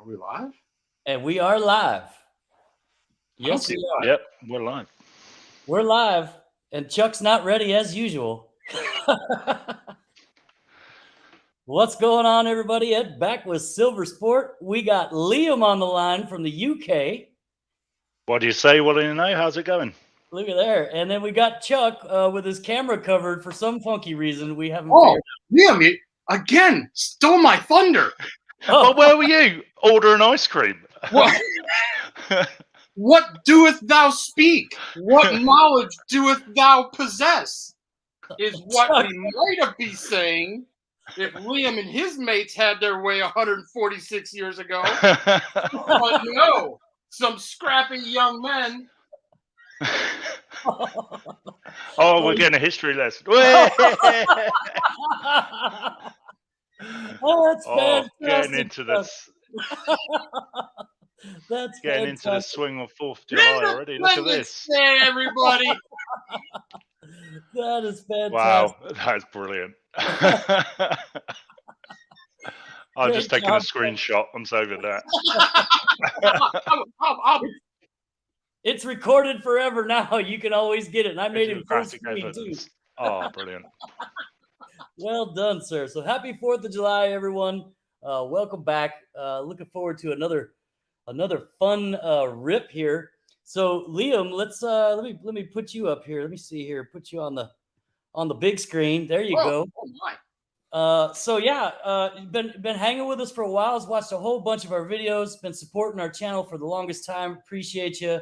Are we live? And we are live. I don't Yes, see we live. are. Yep, we're live. We're live, and Chuck's not ready as usual. What's going on, everybody? Ed back with SLVRsport. We got Liam on the line from the UK. What do you say? What do you know? How's it going? Look at there. And then we got Chuck with his camera covered for some funky reason we haven't Oh, figured Liam, you again stole my thunder. Oh, where were you? Ordering ice cream. What? What doeth thou speak? What knowledge doeth thou possess? Is what Chuck. we might be saying if Liam and his mates had their way 146 years ago. But no, some scrappy young men. Oh, we're getting a history lesson. Oh, that's fantastic. Getting into this. That's getting fantastic. into the swing of 4th of July already. Look at this. Day, everybody. That is fantastic. Wow, that's brilliant. I'm just taking a screenshot. I'm saving that. It's recorded forever now. You can always get it. And I made him full screen too. Oh, brilliant. Well done, sir. So happy 4th of July, everyone. Welcome back. Looking forward to another fun rip here. So Liam, let me put you up here. Let me see here. Put you on the big screen. There you go. Oh my. So yeah, you've been hanging with us for a while. Has watched a whole bunch of our videos. Been supporting our channel for the longest time. Appreciate you.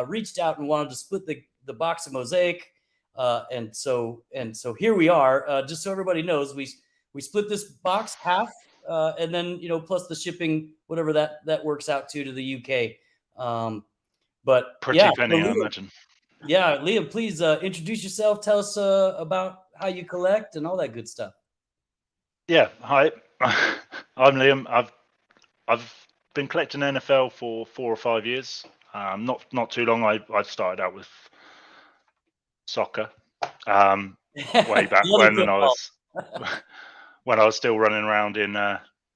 Reached out and wanted to split the box of Mosaic. And so here we are. Just so everybody knows, we split this box half, and then plus the shipping, whatever that works out to the UK. But pretty penny, I imagine. Yeah, Liam, please introduce yourself. Tell us about how you collect and all that good stuff. Yeah, hi. I'm Liam. I've been collecting NFL for 4 or 5 years. Not too long. I started out with soccer way back when I was still running around in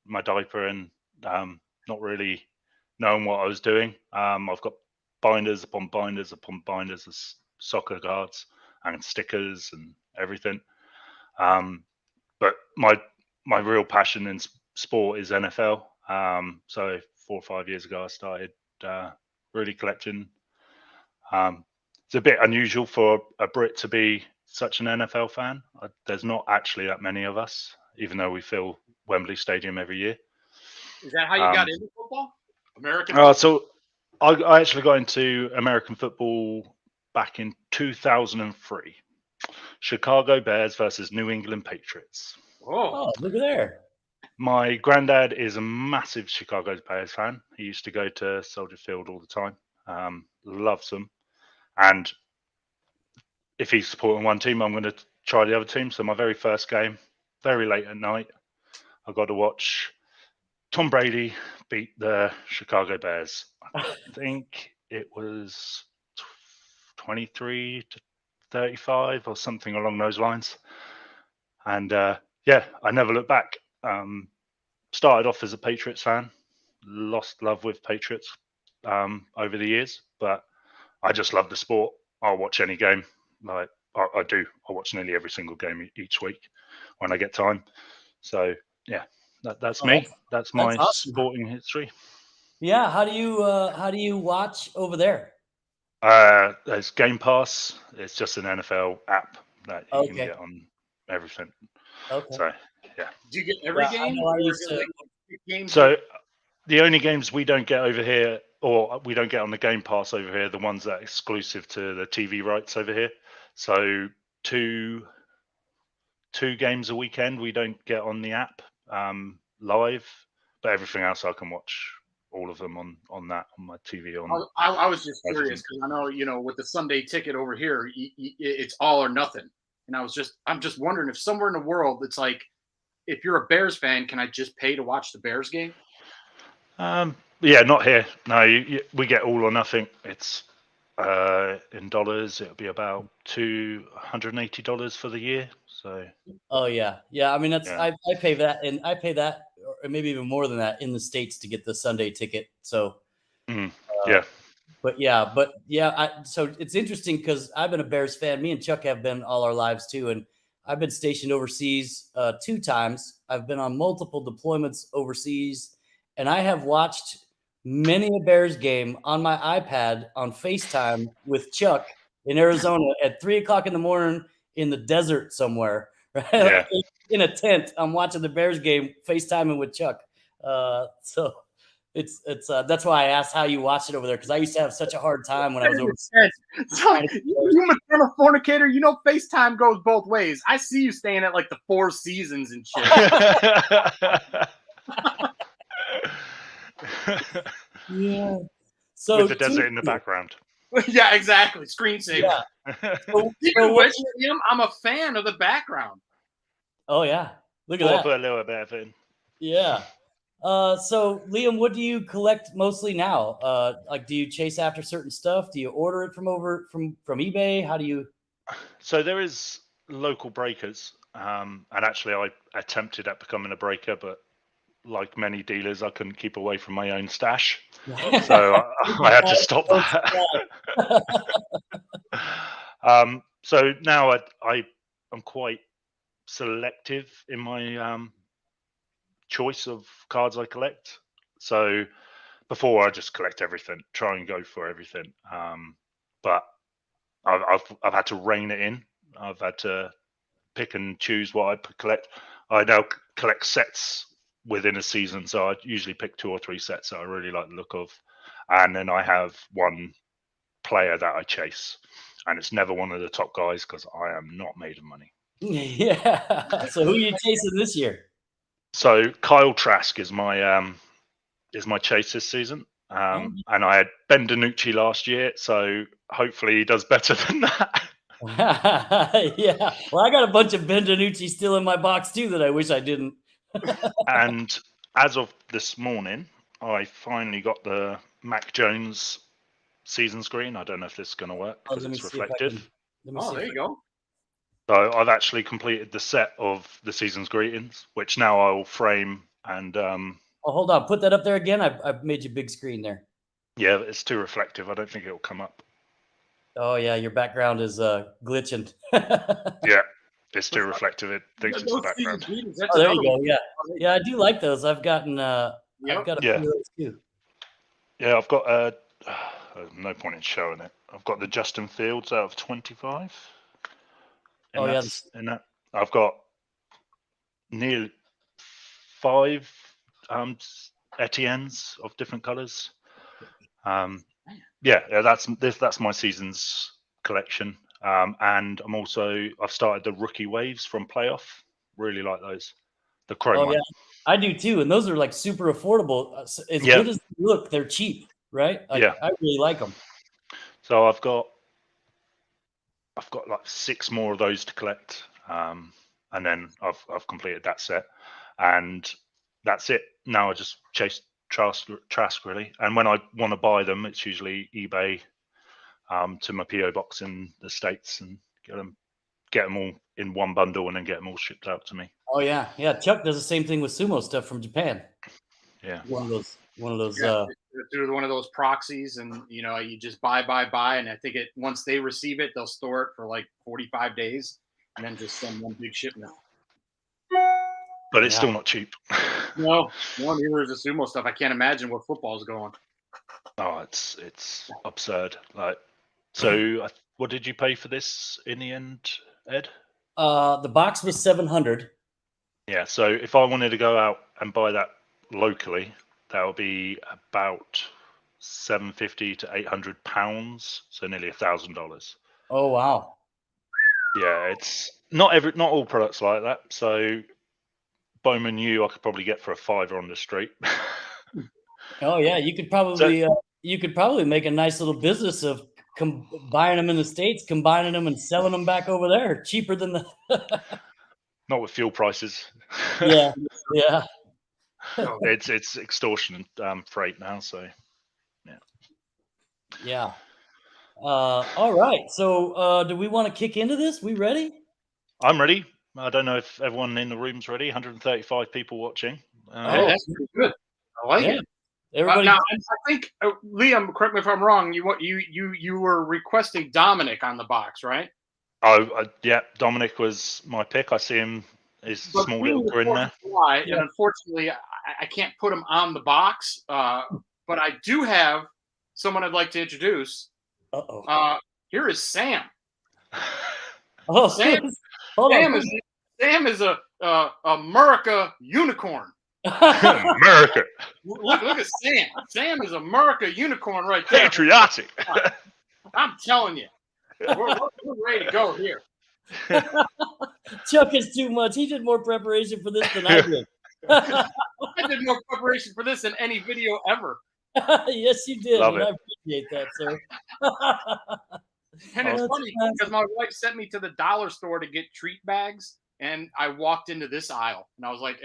my diaper and not really knowing what I was doing. I've got binders upon binders upon binders of soccer cards and stickers and everything. But my real passion in sport is NFL. So 4 or 5 years ago, I started really collecting. It's a bit unusual for a Brit to be such an NFL fan. There's not actually that many of us, even though we fill Wembley Stadium every year. Is that how you got into football? American football? So I actually got into American football back in 2003. Chicago Bears versus New England Patriots. Oh, look at there. My granddad is a massive Chicago Bears fan. He used to go to Soldier Field all the time. Loves them. And if he's supporting one team, I'm going to try the other team. So my very first game, very late at night, I got to watch Tom Brady beat the Chicago Bears. I think it was 23 to 35 or something along those lines. And yeah, I never looked back. Started off as a Patriots fan, lost love with Patriots over the years, but I just love the sport. I'll watch any game. Like I do. I watch nearly every single game each week when I get time. So yeah, that's me. That's my awesome sporting history. Yeah. How do you watch over there? There's Game Pass. It's just an NFL app that you can get on everything. Okay. So yeah. Do you get every game? So the only games we don't get over here, or we don't get on the Game Pass over here, the ones that are exclusive to the TV rights over here. So two games a weekend we don't get on the app live, but everything else I can watch all of them on my TV. I was just curious because I know with the Sunday ticket over here, it's all or nothing, and I'm just wondering if somewhere in the world it's like, if you're a Bears fan, can I just pay to watch the Bears game? Yeah, not here. No, we get all or nothing. It's in dollars. It'll be about $280 for the year. So. Oh yeah. I mean I pay that, and I pay that or maybe even more than that, in the States to get the Sunday ticket. So, yeah. So it's interesting because I've been a Bears fan. Me and Chuck have been all our lives too. And I've been stationed overseas 2 times. I've been on multiple deployments overseas, and I have watched many a Bears game on my iPad on FaceTime with Chuck in Arizona at 3:00 in the morning in the desert somewhere, right? Yeah. In a tent. I'm watching the Bears game, FaceTiming with Chuck. So it's that's why I asked how you watched it over there, because I used to have such a hard time when I was overseas. It's like, you maternal fornicator, you know FaceTime goes both ways. I see you staying at like the Four Seasons and shit. Yeah. So with the desert in the background. Yeah, exactly. Screensaver. Yeah. Even which, Liam, I'm a fan of the background. Oh yeah, look at I'll that. put a little bit of it in. Yeah. So Liam, what do you collect mostly now? Like, do you chase after certain stuff? Do you order it from eBay? How do you? So there is local breakers, and actually I attempted at becoming a breaker, but like many dealers, I couldn't keep away from my own stash, so I had to stop that. So now I'm quite selective in my choice of cards I collect. So before I just collect everything, try and go for everything. But I've had to rein it in. I've had to pick and choose what I collect. I now collect sets within a season, so I usually pick 2 or 3 sets that I really like the look of, and then I have one player that I chase, and it's never one of the top guys because I am not made of money. Yeah. So who are you chasing this year? So Kyle Trask is my chase this season, and I had Ben DiNucci last year, so hopefully he does better than that. Yeah. Well, I got a bunch of Ben DiNucci still in my box too that I wish I didn't. And as of this morning, I finally got the Mac Jones season screen. I don't know if this is going to work because it's reflective. There you go. So I've actually completed the set of the season's greetings, which now I will frame and. Oh, hold on. Put that up there again. I've made you big screen there. Yeah, it's too reflective. I don't think it will come up. Oh yeah, your background is glitching. Yeah, it's too reflective. It thinks it's the background. Oh, there you go. Yeah, yeah, I do like those. I've gotten I've got a few of those too. Yeah, I've got no point in showing it. I've got the Justin Fields out of 25. Oh yeah, I've got nearly 5 Etiennes of different colours. That's my season's collection. And I've started the rookie waves from playoff. Really like those. The chrome one. Yeah, I do too. And those are like super affordable. As good as they look, they're cheap, right? I really like them. So I've got like 6 more of those to collect. And then I've completed that set, and that's it. Now I just chase Trask really, and when I want to buy them, it's usually eBay to my PO box in the States and get them all in one bundle and then get them all shipped out to me. Oh yeah. Chuck does the same thing with sumo stuff from Japan. Yeah, one of those. Through one of those proxies, and you just buy, and I think once they receive it, they'll store it for like 45 days, and then just send one big shipment. But it's still not cheap. No, neither is the sumo stuff. I can't imagine what football's going. Oh, it's absurd. Like, so what did you pay for this in the end, Ed? The box was $700. Yeah, so if I wanted to go out and buy that locally, that would be about £750 to £800, so nearly $1,000. Oh wow! Yeah, it's not all products like that. So Bowman U, I could probably get for $5 on the street. Oh yeah, you could probably make a nice little business of buying them in the States, combining them, and selling them back over there cheaper than the. Not with fuel prices. Yeah. It's extortion freight now. So yeah. All right. So do we want to kick into this? We ready? I'm ready. I don't know if everyone in the room's ready. 135 people watching. Hey, that's pretty good. I like it. Everybody. Now, I think Liam, correct me if I'm wrong. You were requesting Dominic on the box, right? Oh, yeah. Dominic was my pick. I see him. His small little grin there. And unfortunately, I can't put him on the box. But I do have someone I'd like to introduce. Here is Sam. Sam is a America unicorn. America. Look at Sam. Sam is America unicorn right there. Patriotic. I'm telling you, we're ready to go here. Chuck is too much. He did more preparation for this than I did. I did more preparation for this than any video ever. Yes, you did. Love and it. I appreciate that, sir. And it's funny because my wife sent me to the dollar store to get treat bags, and I walked into this aisle, and I was like,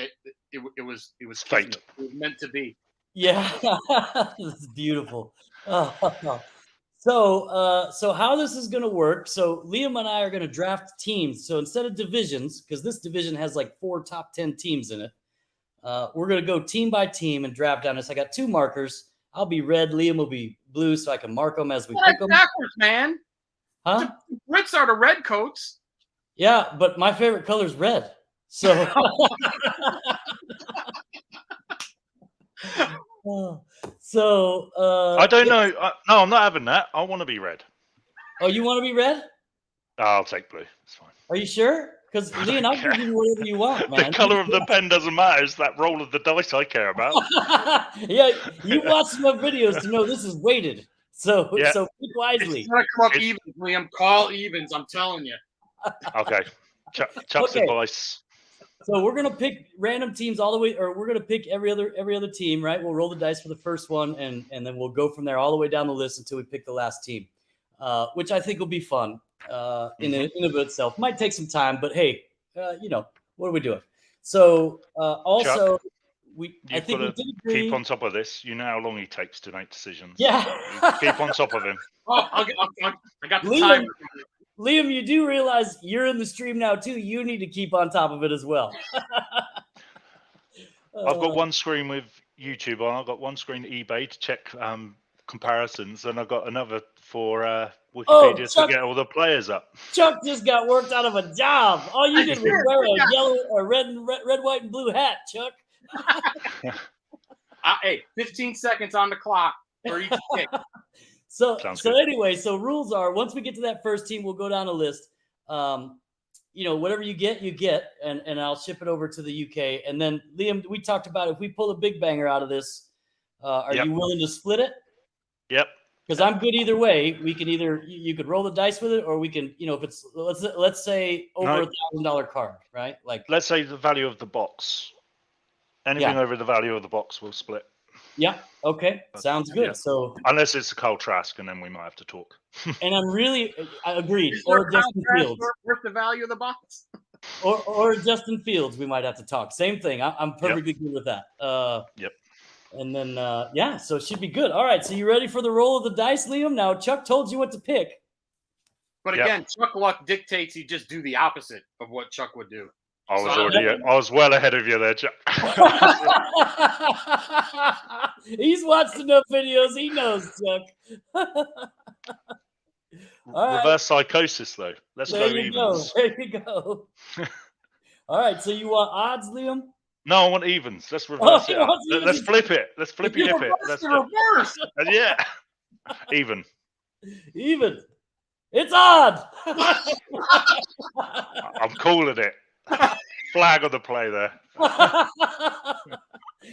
it was fate. It was meant to be. Yeah, it's beautiful. So how this is going to work? So Liam and I are going to draft teams. So instead of divisions, because this division has like 4 top 10 teams in it, we're going to go team by team and draft down this. I got 2 markers. I'll be red. Liam will be blue, so I can mark them as we pick them. Backwards, man. Huh? The Brits are the red coats. Yeah, but my favorite color is red. So. I don't know. No, I'm not having that. I want to be red. Oh, you want to be red? I'll take blue. It's fine. Are you sure? Because Leon, I'll give you whatever you want, man. The color of the pen doesn't matter. It's that roll of the dice I care about. Yeah, you watched enough videos to know this is weighted. So pick wisely. It's gonna come up evens, Liam. Call evens. I'm telling you. Okay. Chuck's advice. So we're gonna pick random teams all the way, or we're gonna pick every other team, right? We'll roll the dice for the first one, and then we'll go from there all the way down the list until we pick the last team, which I think will be fun in and of itself. Might take some time, but hey, what are we doing? So also. Chuck, I think we did agree. Keep on top of this. You know how long he takes to make decisions. Yeah. Keep on top of him. Oh, I got the time. Liam, you do realize you're in the stream now too. You need to keep on top of it as well. I've got one screen with YouTube on. I've got one screen eBay to check comparisons, and I've got another for Wikipedia to get all the players up. Chuck just got worked out of a job. All you did was wear a yellow or red, white, and blue hat, Chuck. Hey, 15 seconds on the clock for each pick. So anyway, so rules are once we get to that first team, we'll go down a list. Whatever you get, and I'll ship it over to the UK. And then Liam, we talked about if we pull a big banger out of this, are you willing to split it? Yep. Because I'm good either way. We can either you could roll the dice with it, or we can, if it's let's say over $1,000 card, right? Like let's say the value of the box. Anything over the value of the box, we'll split. Yeah. Okay. Sounds good. Yeah. So unless it's a Carl Trask, and then we might have to talk. And I agreed. Or Justin Fields. Worth the value of the box. or Justin Fields, we might have to talk. Same thing. I'm perfectly good with that. Yep. And then so it should be good. All right. So you ready for the roll of the dice, Liam? Now Chuck told you what to pick. But again, Chuck luck dictates you just do the opposite of what Chuck would do. I was well ahead of you there, Chuck. He's watched enough videos. He knows, Chuck. Reverse psychosis, though. Let's go evens. There you go. All right. So you want odds, Liam? No, I want evens. Let's reverse it. Let's flip it. Let's flippy dip it. Let's reverse. Yeah. Even. It's odd. I'm calling it. Flag on the play there.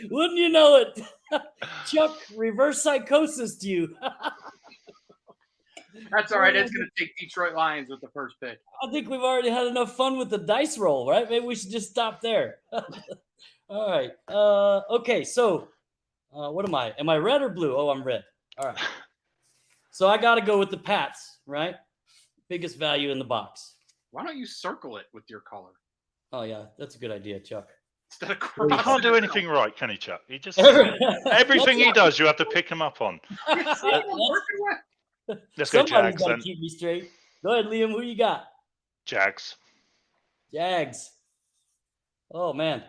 Wouldn't you know it? Chuck, reverse psychosis to you. That's all right. It's going to take Detroit Lions with the first pick. I think we've already had enough fun with the dice roll, right? Maybe we should just stop there. All right. Okay, so what am I? Am I red or blue? Oh, I'm red. All right. So I got to go with the Pats, right? Biggest value in the box. Why don't you circle it with your color? Oh, yeah. That's a good idea, Chuck. Instead of he can't do anything right, can he, Chuck? He just everything he does, you have to pick him up on. Let's go Jags then. Keep me straight. Go ahead, Liam. Who you got? Jags. Oh, man.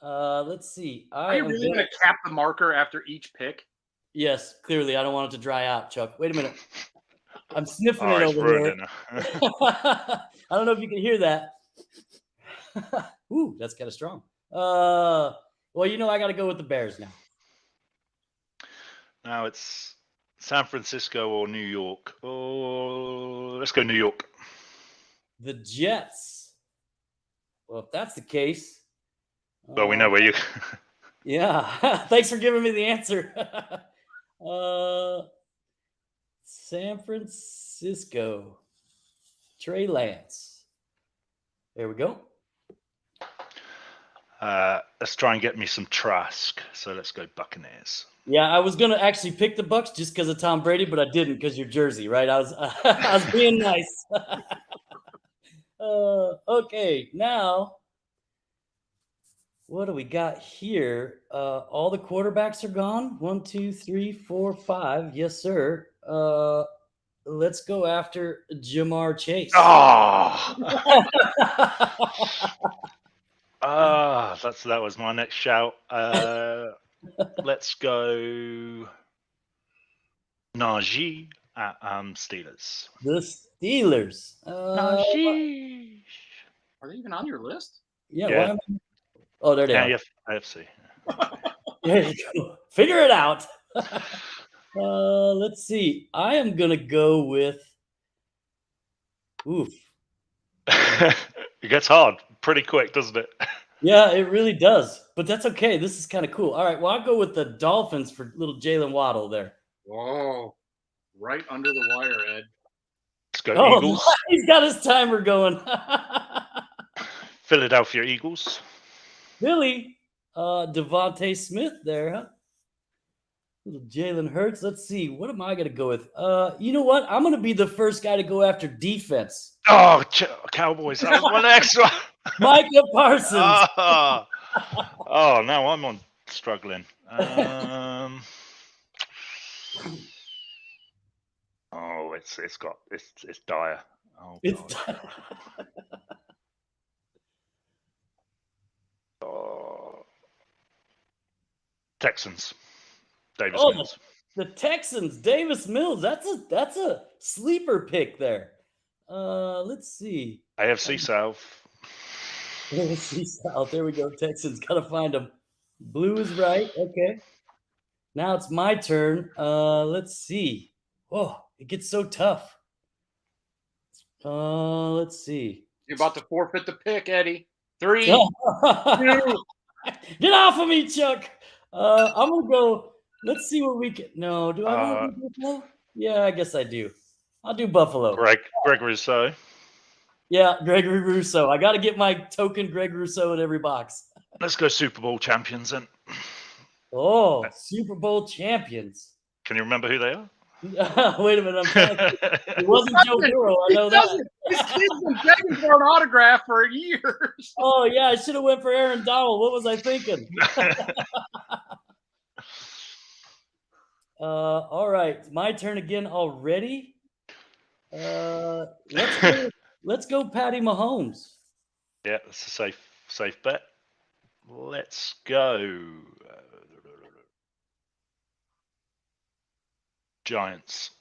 Let's see. Are you really going to cap the marker after each pick? Yes, clearly. I don't want it to dry out, Chuck. Wait a minute. I'm sniffing it it's over ruined here. it. I don't know if you can hear that. Ooh, that's kind of strong. Well, I got to go with the Bears now. Now it's San Francisco or New York. Oh, let's go New York. The Jets. Well, if that's the case. Well, we know where you. Yeah. Thanks for giving me the answer. San Francisco. Trey Lance. There we go. Let's try and get me some Trask. So let's go Buccaneers. Yeah, I was gonna actually pick the Bucks just because of Tom Brady, but I didn't because your jersey, right? I was being nice. Okay, now what do we got here? All the quarterbacks are gone. 1, 2, 3, 4, 5. Yes, sir. Let's go after Jamar Chase. That was my next shout. Let's go Najee at Steelers. The Steelers. Najee. Are they even on your list? Yeah. Oh, there they are. AFC. There you go. Figure it out. Let's see. I am gonna go with. Oof. It gets hard pretty quick, doesn't it? Yeah, it really does. But that's okay. This is kind of cool. All right. Well, I'll go with the Dolphins for little Jalen Waddle there. Whoa. Right under the wire, Ed. Let's go Eagles. He's got his timer going. Philadelphia Eagles. Philly. Devontae Smith there, huh? Little Jalen Hurts. Let's see. What am I going to go with? You know what? I'm going to be the first guy to go after defense. Oh, Cowboys. That was one extra. Micah Parsons. Now I'm struggling. It's dire. Oh, it's Texans. Davis Mills. The Texans. Davis Mills. That's a sleeper pick there. Let's see. AFC South. AFC South. There we go. Texans. Gotta find them. Blue is right. Okay. Now it's my turn. Let's see. Oh, it gets so tough. Let's see. You're about to forfeit the pick, Eddie. 3, 2. Get off of me, Chuck. I'm gonna go. Let's see what we can. No, do I want to do Buffalo? Yeah, I guess I do. I'll do Buffalo. Greg Rousseau. Yeah, Gregory Rousseau. I got to get my token Greg Rousseau in every box. Let's go Super Bowl champions then. Oh, Super Bowl champions. Can you remember who they are? Wait a minute. It wasn't Joe Burrow. I know that. This kid's been begging for an autograph for years. Oh, yeah. I should have went for Aaron Donald. What was I thinking? All right. My turn again already. Let's go Patty Mahomes. Yeah, that's a safe bet. Let's go Giants.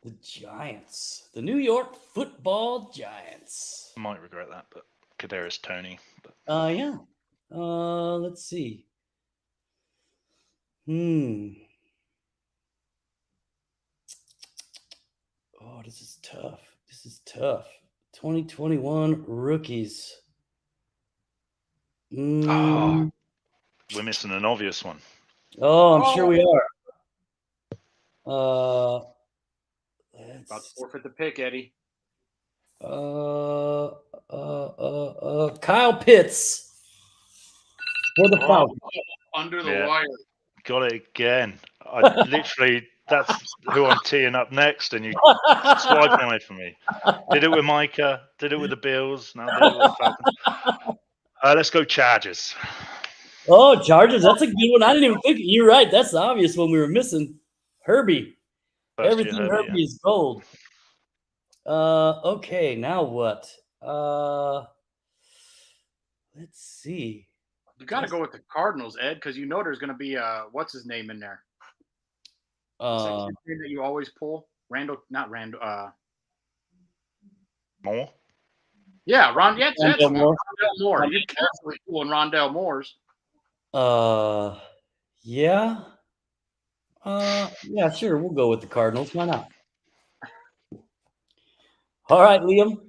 The Giants. The New York Football Giants. I might regret that, but Kadarius Toney. Yeah. Let's see. Oh, this is tough. 2021 rookies. We're missing an obvious one. Oh, I'm sure we are. About to forfeit the pick, Eddie. Kyle Pitts for the Falcons. Under the wire. Got it again. That's who I'm teeing up next, and you swiping away from me. Did it with Micah. Did it with the Bills. Now did it with the Falcons. Let's go Chargers. Oh, Chargers. That's a good one. I didn't even think. You're right. That's the obvious one we were missing. Herbie. Everything Herbie is gold. Okay, now what? Let's see. You got to go with the Cardinals, Ed, because you know there's going to be what's his name in there. What's that kid's name that you always pull? Not Randall. More. Yeah, that's Rondell Moore. Rondell Moore. You're carefully pulling Rondell Moore's. Yeah. Yeah, sure. We'll go with the Cardinals. Why not? All right, Liam.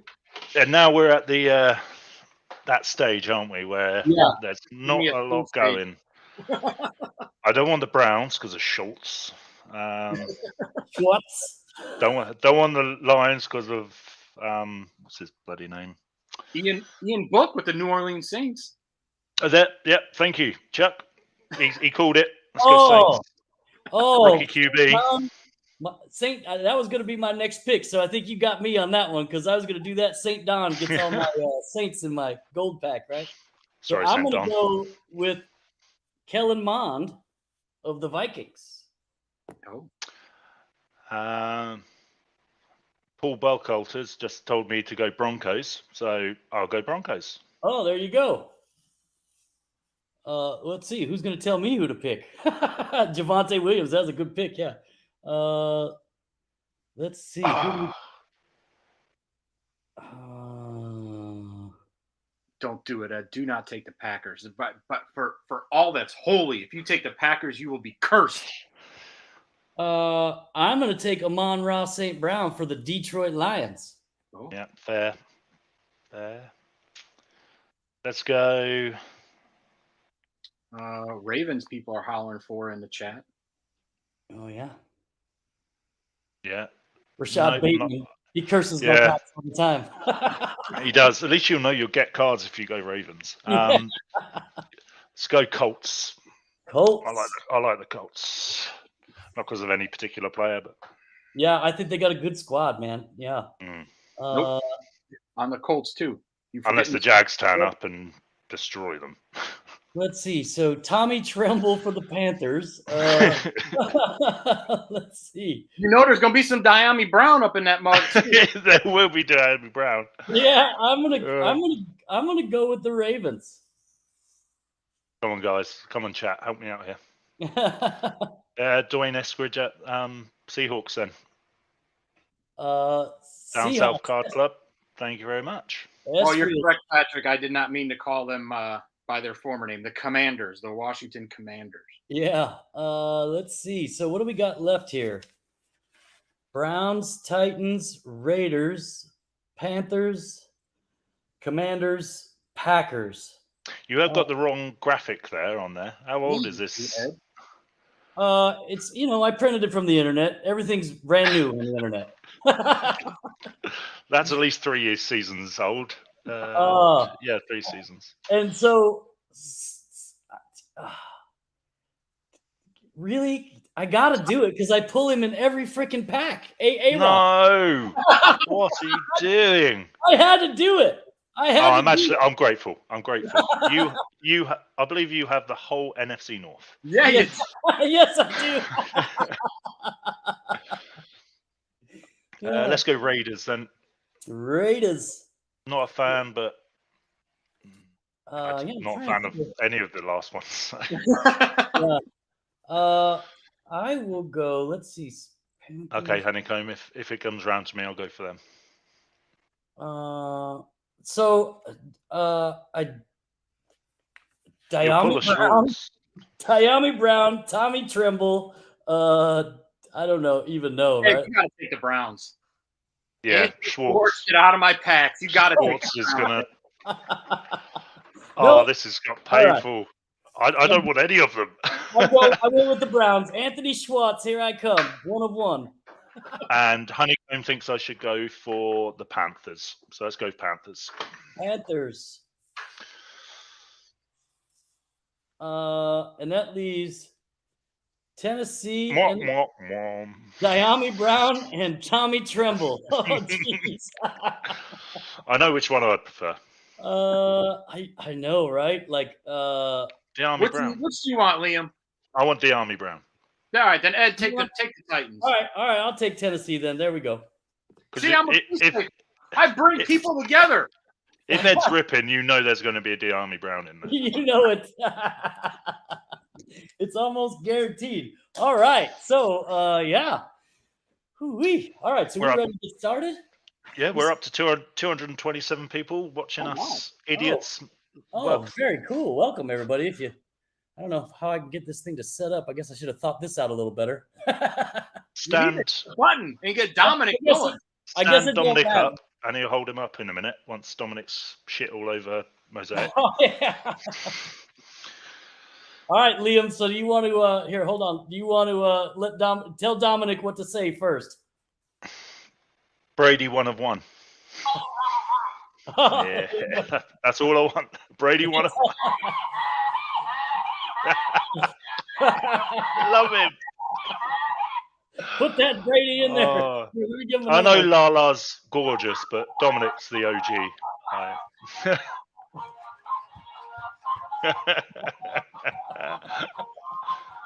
And now we're at the that stage, aren't we, where there's not a lot going. I don't want the Browns because of Schultz. Schwartz. Don't want the Lions because of what's his bloody name? Ian Book with the New Orleans Saints. Yep. Thank you, Chuck. He called it. Let's go Saints. Rookie QB. That was going to be my next pick, so I think you got me on that one because I was going to do that. St. Don gets all my Saints in my gold pack, right? Sorry, so I'm going to go with Kellen Mond of the Vikings. Oh. Paul Buckhalter's just told me to go Broncos, so I'll go Broncos. Oh, there you go. Let's see who's going to tell me who to pick. Javonte Williams. That's a good pick. Yeah. Let's see. Don't do it, Ed. Do not take the Packers. But for all that's holy, if you take the Packers, you will be cursed. I'm going to take Amon-Ra St. Brown for the Detroit Lions. Oh. Yeah, fair. Let's go. Ravens people are hollering for in the chat. Oh, yeah. Yeah. Rashad Bateman. He curses my packs all the time. He does. At least you'll know you'll get cards if you go Ravens. Let's go Colts. Colts. I like the Colts. Not because of any particular player, but yeah, I think they got a good squad, man. Yeah. Nope. On the Colts too. Unless the Jags turn up and destroy them. Let's see. So Tommy Tremble for the Panthers. Let's see. You know, there's going to be some Diami Brown up in that mug. There will be Diami Brown. Yeah, I'm gonna go with the Ravens. Come on, guys. Come on, chat. Help me out here. Dwayne Eskridge at Seahawks then. Down South Card Club. Thank you very much. Oh, you're correct, Patrick. I did not mean to call them by their former name, the Commanders, the Washington Commanders. Yeah. Let's see. So what do we got left here? Browns, Titans, Raiders, Panthers, Commanders, Packers. You have got the wrong graphic there on there. How old is this? It's, I printed it from the internet. Everything's brand new on the internet. That's at least 3 seasons old. 3 seasons. And so, really, I got to do it because I pull him in every freaking pack. No. What are you doing? I had to do it. I'm grateful. I'm grateful. I believe you have the whole NFC North. Yeah, yes, yes, I do. Let's go Raiders then. Raiders. Not a fan, but not a fan of any of the last ones. I will go. Let's see. Okay, Honeycomb. If it comes round to me, I'll go for them. Diami Brown, Tommy Tremble. I don't know, right? You gotta take the Browns. Yeah, Schwartz. Get out of my packs. You gotta take Schwartz is gonna. This has got painful. Right. I don't want any of them. I go with the Browns. Anthony Schwartz, here I come. 1 of 1. And Honeycomb thinks I should go for the Panthers. So let's go Panthers. Panthers. And that leaves Tennessee, Diami Brown, and Tommy Tremble. Oh, jeez. I know which one I prefer. I know, right? Like, Diami Brown. Which do you want, Liam? I want Diami Brown. All right, then Ed, take the Titans. All right, I'll take Tennessee then. There we go. See, I bring people together. If Ed's ripping, you know there's going to be a Diami Brown in there. You know it. It's almost guaranteed. All right. So, yeah. Hoo-wee. All right. So we're ready to get started? Yeah, we're up to 227 people watching us. Idiots. Very cool. Welcome, everybody. I don't know how I can get this thing to set up. I guess I should have thought this out a little better. Stand button and get Dominic going. Stand Dominic up, and he'll hold him up in a minute once Dominic's shit all over Mosaic. Oh, yeah. All right, Liam. So do you want to here? Hold on. Do you want to tell Dominic what to say first? Brady 1 of 1. Yeah, that's all I want. Brady 1 of 1. Love him. Put that Brady in there. I know Lala's gorgeous, but Dominic's the OG.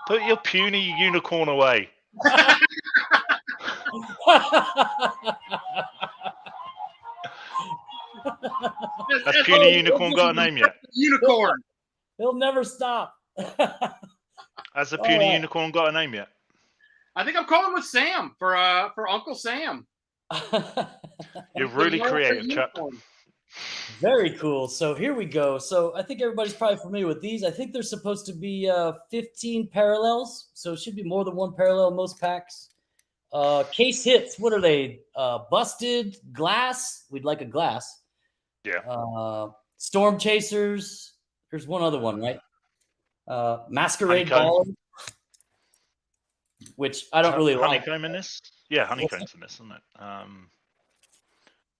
Put your puny unicorn away. Has puny unicorn got a name yet? Unicorn. He'll never stop. Has the puny unicorn got a name yet? I think I'm calling with Sam for Uncle Sam. You're really creative, Chuck. Very cool. So here we go. So I think everybody's probably familiar with these. I think there's supposed to be 15 parallels. So it should be more than one parallel in most packs. Case hits. What are they? Busted, glass. We'd like a glass. Yeah. Storm chasers. There's one other one, right? Masquerade ball. Which I don't really like. Honeycomb in this? Yeah, honeycomb's in this, isn't it?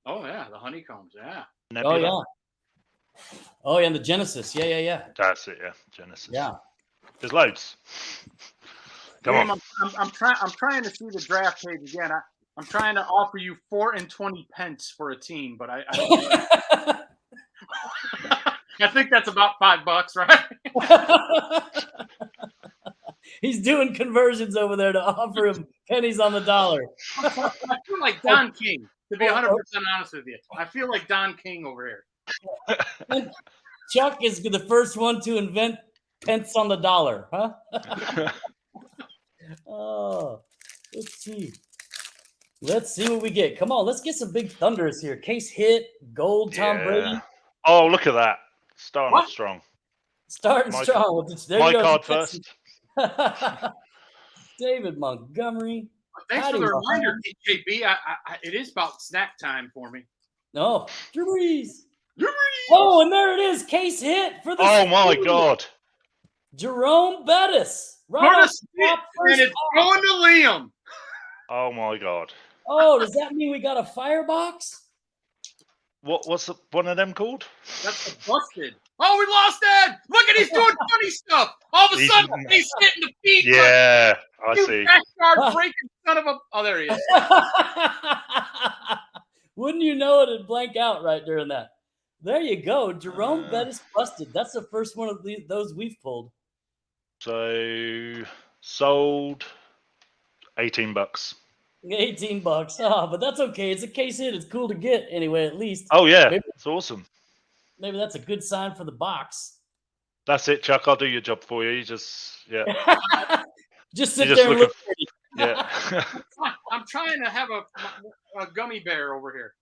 Oh yeah, the honeycombs. Yeah. Nebula. Oh yeah. Oh yeah, and the Genesis. Yeah. That's it. Yeah, Genesis. Yeah. There's loads. Come on. I'm trying to see the draft page again. I'm trying to offer you 4 and 20 pence for a team, but I I think that's about $5, right? He's doing conversions over there to offer him pennies on the dollar. I feel like Don King, to be 100% honest with you. I feel like Don King over here. Chuck is the first one to invent pence on the dollar, huh? Oh, let's see. Let's see what we get. Come on, let's get some big thunders here. Case hit, gold, Tom Brady. Oh, look at that. Starting off strong. Starting strong. My card first. David Montgomery. Thanks for the reminder, DJB. It is about snack time for me. No. Drew Brees. Oh, and there it is. Case hit for the my God. Jerome Bettis. Right and it's going to Liam. Oh, my God. Oh, does that mean we got a firebox? What's one of them called? That's the busted. Oh, we lost Ed. Look at he's doing funny stuff. All of a sudden, he's hitting the feet. Yeah, I see. Backyard breaking son of a. Oh, there he is. Wouldn't you know it? It'd blank out right during that. There you go. Jerome Bettis busted. That's the first one of those we've pulled. So sold $18. $18. Oh, but that's okay. It's a case hit. It's cool to get anyway, at least. Oh, yeah. It's awesome. Maybe that's a good sign for the box. That's it, Chuck. I'll do your job for you. You just, just sit there and look pretty. Yeah. I'm trying to have a gummy bear over here.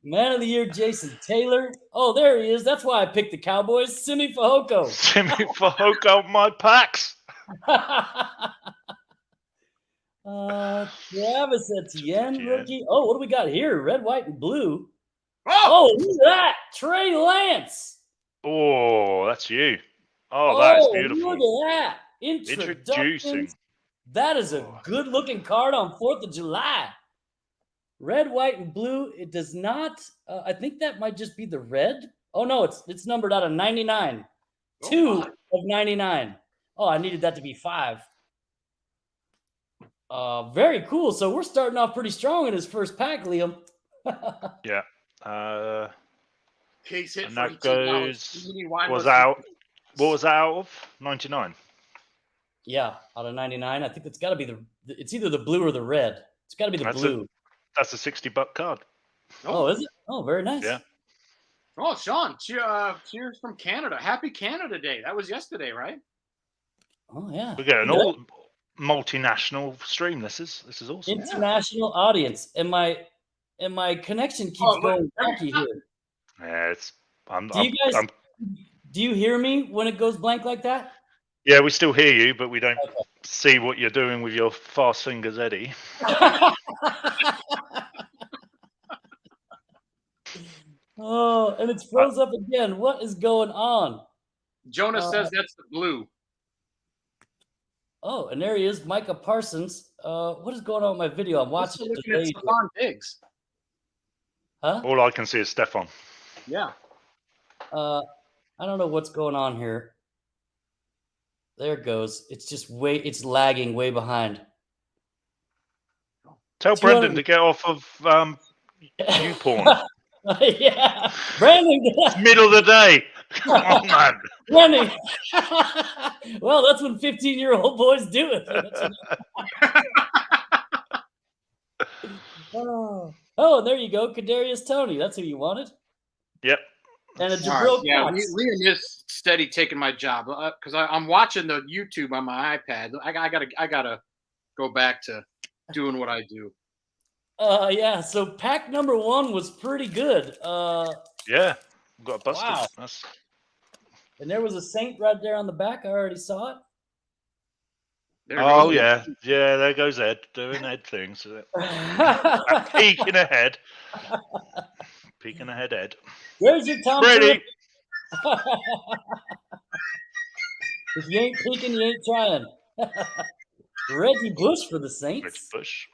Man of the Year, Jason Taylor. Oh, there he is. That's why I picked the Cowboys. Simi Fehoko. Simi Fehoko, my packs. Travis Etienne, rookie. Oh, what do we got here? Red, white, and blue. Oh, look at that. Trey Lance. Oh, that's you. Oh, that is beautiful. Look at that. Introducing. That is a good-looking card on 4th of July. Red, white, and blue. It does not. I think that might just be the red. Oh, no, it's numbered out of 99. 2 of 99. Oh, I needed that to be 5. Very cool. So we're starting off pretty strong in his first pack, Liam. Yeah. Case hit. And that goes. Was out. What was that out of? 99. Yeah, out of 99. I think it's got to be it's either the blue or the red. It's got to be the blue. That's a $60 card. Oh, is it? Oh, very nice. Yeah. Oh, Sean, cheers from Canada. Happy Canada Day. That was yesterday, right? Oh yeah. We get an all multinational stream. This is awesome. International audience. And my connection keeps going wacky here. Yeah, it's. Do you hear me when it goes blank like that? Yeah, we still hear you, but we don't see what you're doing with your fast fingers, Eddie. Oh, and it's froze up again. What is going on? Jonas says that's the blue. Oh, and there he is, Micah Parsons. What is going on with my video? I'm watching it today. Stephon Diggs. Huh? All I can see is Stefan. Yeah. I don't know what's going on here. There it goes. It's lagging way behind. Tell Brendan to get off of YouPorn. Yeah, Brandon. It's middle of the day. Come on, man. Brandon. Well, that's what 15-year-old boys do it. Oh, there you go, Kadarius Toney. That's who you wanted. Yep. And a Jabril Cox. Liam is steady taking my job because I'm watching the YouTube on my iPad. I gotta go back to doing what I do. Yeah. So pack number 1 was pretty good. Yeah, got busted. Wow. And there was a Saint right there on the back. I already saw it. Yeah. There goes Ed doing Ed things. Peeking ahead. Peeking ahead, Ed. There's your Tom. Ready. If you ain't peeking, you ain't trying. Reggie Bush for the Saints. Reggie Bush.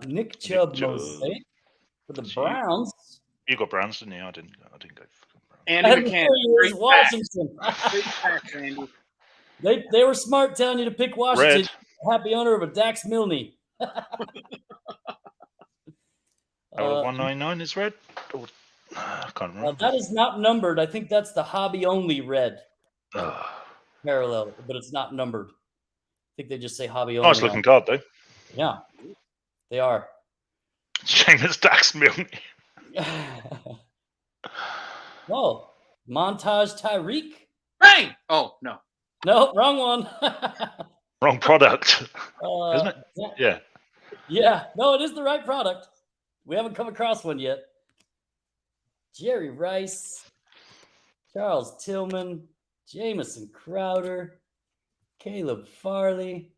Nick Chubb Mosaic for the Browns. You got Browns, didn't you? I didn't go for Browns. Andy McCann. Washington. Great pass, Andy. They were smart telling you to pick Washington. Red. Happy owner of a Dax Milne. 199 is red. I can't remember. That is not numbered. I think that's the hobby only red parallel, but it's not numbered. I think they just say hobby only. Nice looking card though. Yeah, they are. Shame it's Dax Milne. Oh, Montage Tyreek. Bang! Oh no. No, wrong one. Wrong product, isn't it? Yeah. Yeah. No, it is the right product. We haven't come across one yet. Jerry Rice, Charles Tillman, Jamison Crowder, Caleb Farley,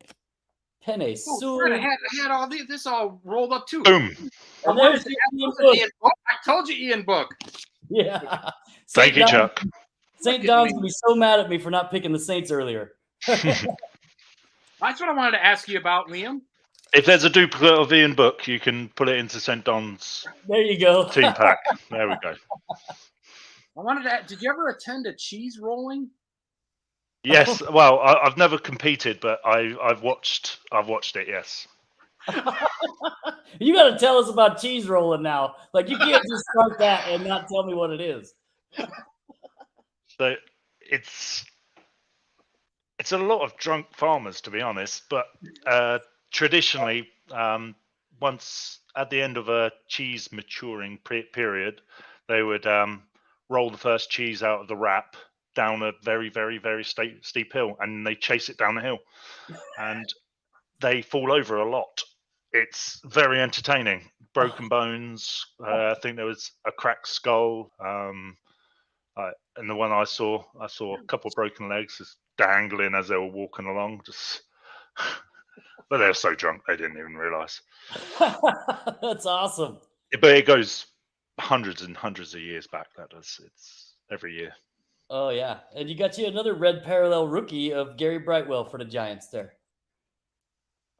Penny Sewell. I had all this all rolled up too. Boom. And there's Ian Book. I told you, Ian Book. Yeah. Thank you, Chuck. St. Don's gonna be so mad at me for not picking the Saints earlier. That's what I wanted to ask you about, Liam. If there's a duplicate of Ian Book, you can put it into St. Don's. There you go. Team pack. There we go. I wanted to. Did you ever attend a cheese rolling? Yes. Well, I've never competed, but I've watched it. Yes. You got to tell us about cheese rolling now. Like you can't just start that and not tell me what it is. So it's a lot of drunk farmers, to be honest. But traditionally, once at the end of a cheese maturing period, they would roll the first cheese out of the wrap down a very, very, very steep hill, and they chase it down the hill, and they fall over a lot. It's very entertaining. Broken bones. I think there was a cracked skull. And the one I saw a couple of broken legs just dangling as they were walking along. But they were so drunk they didn't even realize. That's awesome. But it goes hundreds and hundreds of years back. That does. It's every year. Oh yeah, and you got another red parallel rookie of Gary Brightwell for the Giants there.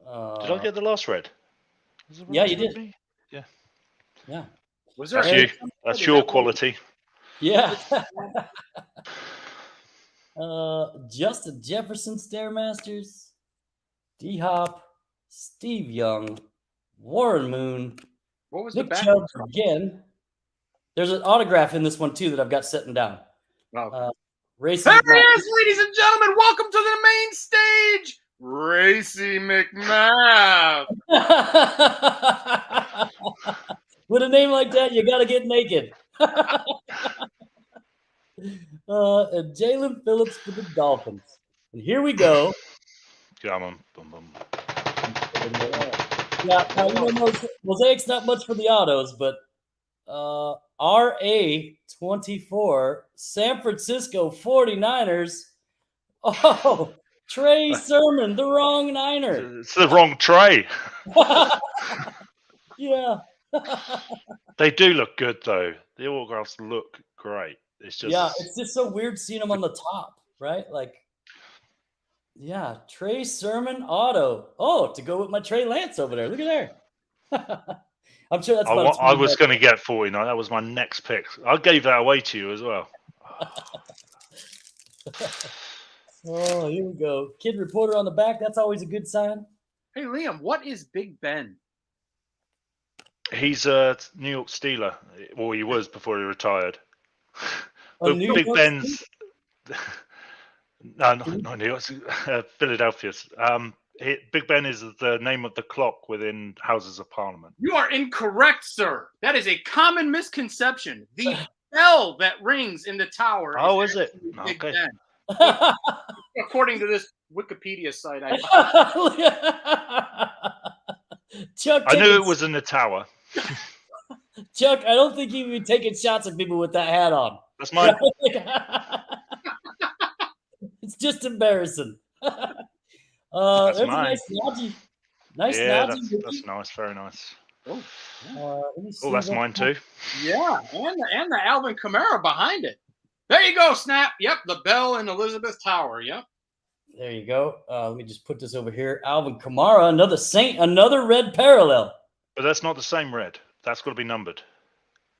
Did I get the last red? Yeah, you did. Me? Yeah. Yeah. Was there? That's your quality. Yeah. Justin Jefferson Stairmasters, D-Hop, Steve Young, Warren Moon, What was Nick the back? Chubb again. There's an autograph in this one too that I've got sitting down. Oh. Racing. There he is, ladies and gentlemen. Welcome to the main stage, Racy McMath. With a name like that, you got to get naked. And Jalen Phillips for the Dolphins. And here we go. Come on. Boom, boom. Yeah, Mosaic's not much for the autos, but RA24, San Francisco 49ers. Oh, Trey Sermon, the wrong Niner. It's the wrong tray. Yeah. They do look good, though. The autographs look great. It's just so weird seeing them on the top, right? Like, yeah, Trey Sermon auto. Oh, to go with my Trey Lance over there. Look at there. I'm sure that's about I was going to get 49. That was my next pick. I gave that away to you as well. Oh, here we go. Kid reporter on the back. That's always a good sign. Hey, Liam, what is Big Ben? He's a New York Steeler. Well, he was before he retired. But Big Ben's... No, not New York. Philadelphia's. Big Ben is the name of the clock within Houses of Parliament. You are incorrect, sir. That is a common misconception. The bell that rings in the tower. Oh, is it? Big Okay. Ben. According to this Wikipedia site, Chuck, I knew it was in the tower. Chuck, I don't think you'd be taking shots at people with that hat on. That's mine. It's just embarrassing. That's mine. Nice Najee. Nice yeah, Najee. that's nice. Very nice. Oh, that's mine too. Yeah, and the Alvin Kamara behind it. There you go, Snap. Yep, the bell in Elizabeth Tower. Yep. There you go. Let me just put this over here. Alvin Kamara, another Saint, another red parallel. But that's not the same red. That's got to be numbered.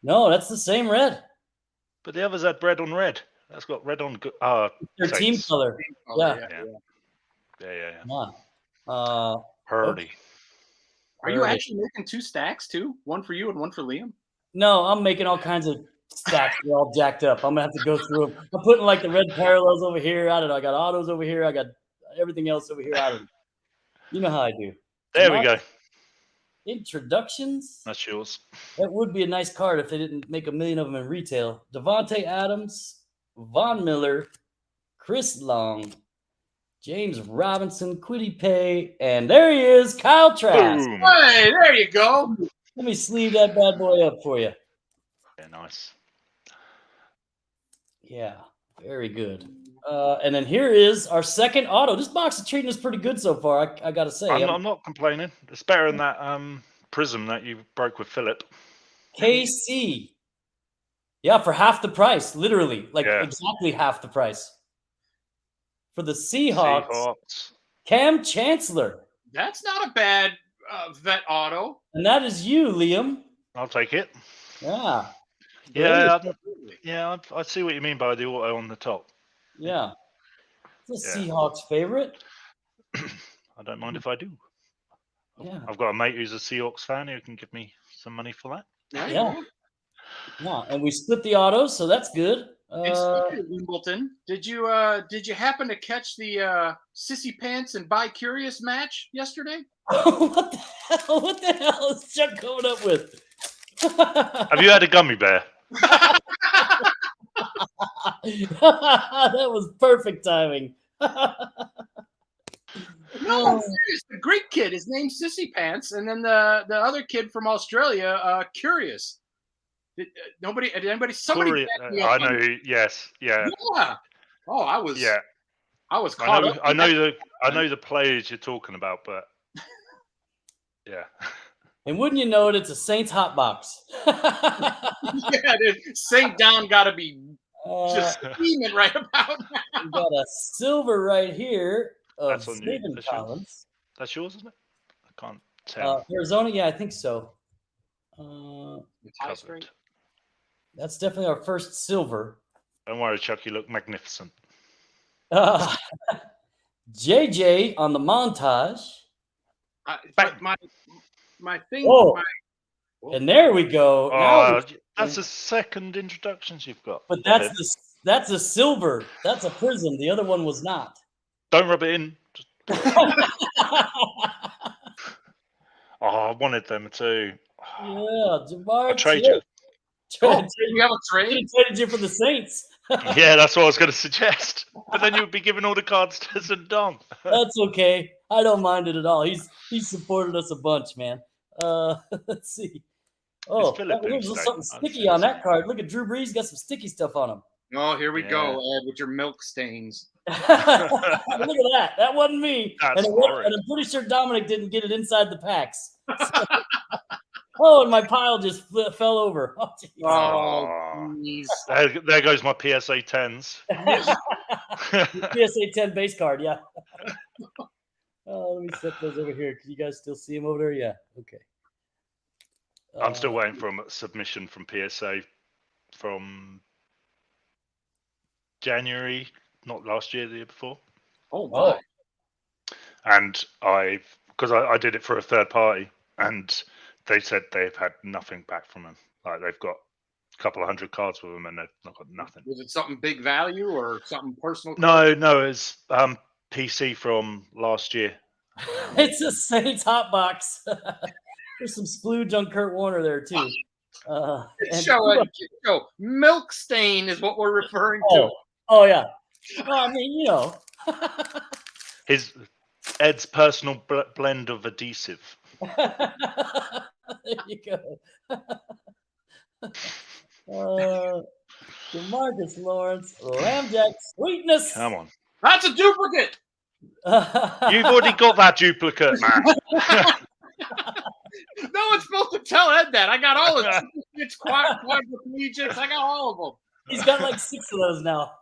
No, that's the same red. But the others had red on red. That's got red on. Their team color. Yeah. Hurley. Okay. Are you actually making two stacks too? One for you and one for Liam? No, I'm making all kinds of stacks. They're all jacked up. I'm gonna have to go through them. I'm putting like the red parallels over here. I don't know. I got autos over here. I got everything else over here. I don't know. You know how I do. There we go. Introductions. That's yours. That would be a nice card if they didn't make 1 million of them in retail. Devontae Adams, Von Miller, Chris Long, James Robinson, Kwity Paye, and there he is, Kyle Trask. Boom. Hey, there you go. Let me sleeve that bad boy up for you. Yeah, nice. Yeah, very good. And then here is our second auto. This box is treating us pretty good so far, I got to say. I'm not complaining. It's better than that prism that you broke with Philip. KC. Yeah, for half the price, literally. Exactly half the price. For the Seahawks, Cam Chancellor. That's not a bad vet auto. And that is you, Liam. I'll take it. Yeah. Yeah, I see what you mean by the auto on the top. Yeah. It's a Seahawks favorite. I don't mind if I do. Yeah. I've got a mate who's a Seahawks fan who can give me some money for that. Yeah. Yeah, and we split the autos, so that's good. Wimbledon, did you happen to catch the Sissy Pants and Bi Curious match yesterday? What the hell is Chuck coming up with? Have you had a gummy bear? That was perfect timing. No, I'm serious. The Greek kid, his name's Sissy Pants, and then the other kid from Australia, Curious. Did anybody? Somebody. I know. Yes. Yeah. Yeah. Oh, I was. Yeah. I was caught up. I know the players you're talking about, but yeah. And wouldn't you know it, it's a Saints hot box. Yeah, dude. St. Don got to be just steaming right about now. We got a silver right here of That's on you. Stephen Collins. That's yours, isn't it? I can't tell. Arizona, yeah, I think so. Covered. That's definitely our first silver. Don't worry, Chuck. You look magnificent. JJ on the montage. My thing. Oh, and there we go. That's the second introductions you've got. But that's a silver. That's a prism. The other one was not. Don't rub it in. I wanted them too. Yeah, Jamar. I'll trade you. you have a trade? Traded you for the Saints. Yeah, that's what I was going to suggest. But then you would be giving all the cards to Zendong. That's okay. I don't mind it at all. He's supported us a bunch, man. Let's see. Oh, there's something sticky on that card. Look at Drew Brees. Got some sticky stuff on him. Oh, here we go, Ed, with your milk stains. Look at that. That wasn't me. And I'm pretty sure Dominic didn't get it inside the packs. Oh, and my pile just fell over. Oh, geez. There goes my PSA 10s. PSA 10 base card, yeah. Let me set those over here. Can you guys still see them over there? Yeah. Okay. I'm still waiting for a submission from PSA from January, not last year, the year before. Oh, my. And because I did it for a third party, and they said they've had nothing back from them. Like, they've got a couple of hundred cards with them, and they've not got nothing. Was it something big value or something personal? No, it's PC from last year. It's a Saints hot box. There's some splooge on Kurt Warner there too. Show milk stain is what we're referring to. Oh yeah. Well, I mean, Ed's personal blend of adhesive. There you go. DeMarcus Lawrence, Ramjack Sweetness. Come on. That's a duplicate. You've already got that duplicate, man. No one's supposed to tell Ed that. I got all of it. It's quadriplegics. I got all of them. He's got like 6 of those now.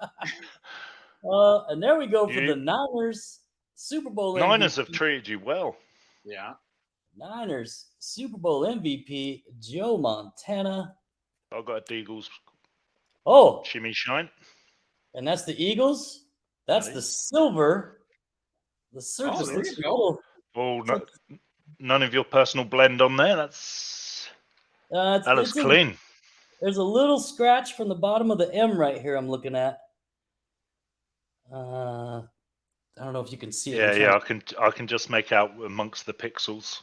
And there we go for the Niners Super Bowl MVP. Niners have treated you well. Yeah. Niners Super Bowl MVP, Joe Montana. I've got a Eagles. Oh. Shimmy Shine. And that's the Eagles. That's the silver. The surface looks cool. Oh, none of your personal blend on there. That looks clean. There's a little scratch from the bottom of the M right here I'm looking at. I don't know if you can see it. Yeah, I can just make out amongst the pixels.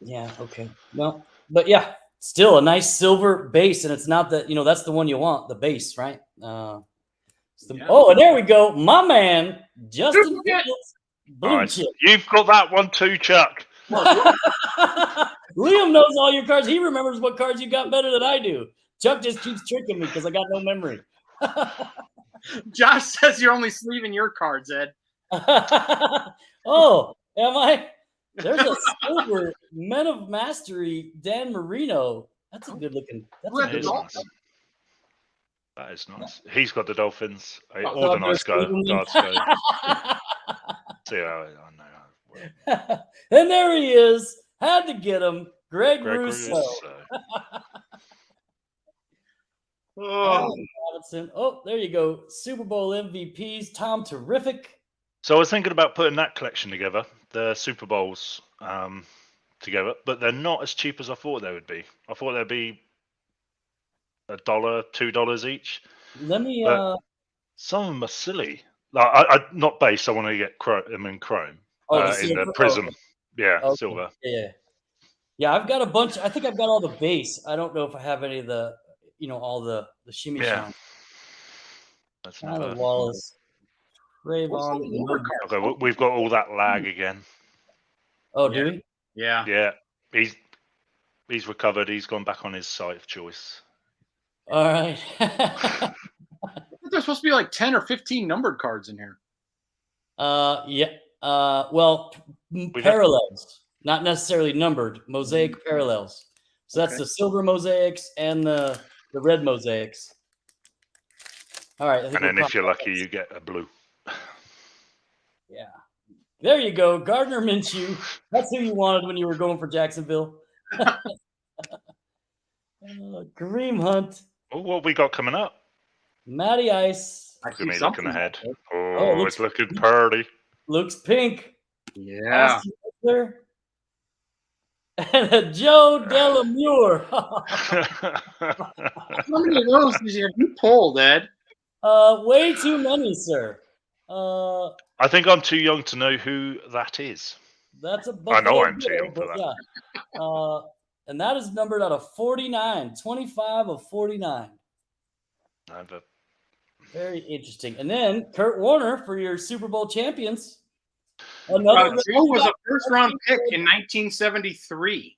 Yeah, okay. Well, but yeah, still a nice silver base, and it's not that, that's the one you want, the base, right? Oh, and there we go. My man, Justin Fields, blue chip. You've got that one too, Chuck. Liam knows all your cards. He remembers what cards you got better than I do. Chuck just keeps tricking me because I got no memory. Josh says you're only sleeving your cards, Ed. Oh, am I? There's a silver Men of Mastery Dan Marino. That's a good looking. That is nice. He's got the Dolphins. All the nice cards go. See, I know. And there he is. Had to get him. Greg Russo. Oh, there you go. Super Bowl MVPs. Tom Terrific. So I was thinking about putting that collection together, the Super Bowls together, but they're not as cheap as I thought they would be. I thought they'd be $1, $2 each. Let me. Some of them are silly. Like, I not base. I want to get chrome in the prism. Yeah, silver. Yeah. I've got a bunch. I think I've got all the base. I don't know if I have any of the, all the shimmy shine. That's not Wallace. Okay, we've got all that lag again. Oh, do we? Yeah. Yeah. He's recovered. He's gone back on his site of choice. All right. There's supposed to be like 10 or 15 numbered cards in here. Yeah. Well, parallels, not necessarily numbered. Mosaic parallels. So that's the silver mosaics and the red mosaics. All right. And then if you're lucky, you get a blue. Yeah. There you go. Gardner Minshew. That's who you wanted when you were going for Jacksonville. Kareem Hunt. Oh, what we got coming up? Matty Ice. Look at me looking ahead. Oh, it's looking pretty. Looks pink. Yeah. And a Joe Delamure. How many of those did you pulled, Ed? Way too many, sir. I think I'm too young to know who that is. That's a I know I'm too young for that. Yeah. And that is numbered out of 49, 25 of 49. Never. Very interesting. And then Kurt Warner for your Super Bowl champions. Joe was a first-round pick in 1973.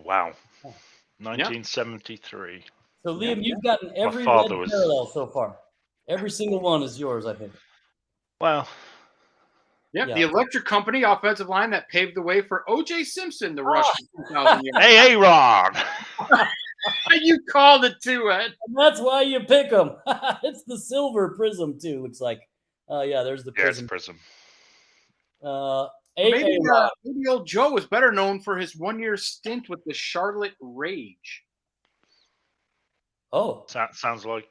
Wow. 1973. So, Liam, you've gotten every red parallel so far. Every single one is yours, I think. Well. Yeah, the electric company offensive line that paved the way for O.J. Simpson to rush for 2,000 yards. Hey, Ron! You called it too, Ed. And that's why you pick them. It's the silver prism, too, looks like. Yeah, there's the prism. Yeah, it's prism. Maybe old Joe was better known for his one-year stint with the Charlotte Rage. Oh. Sounds like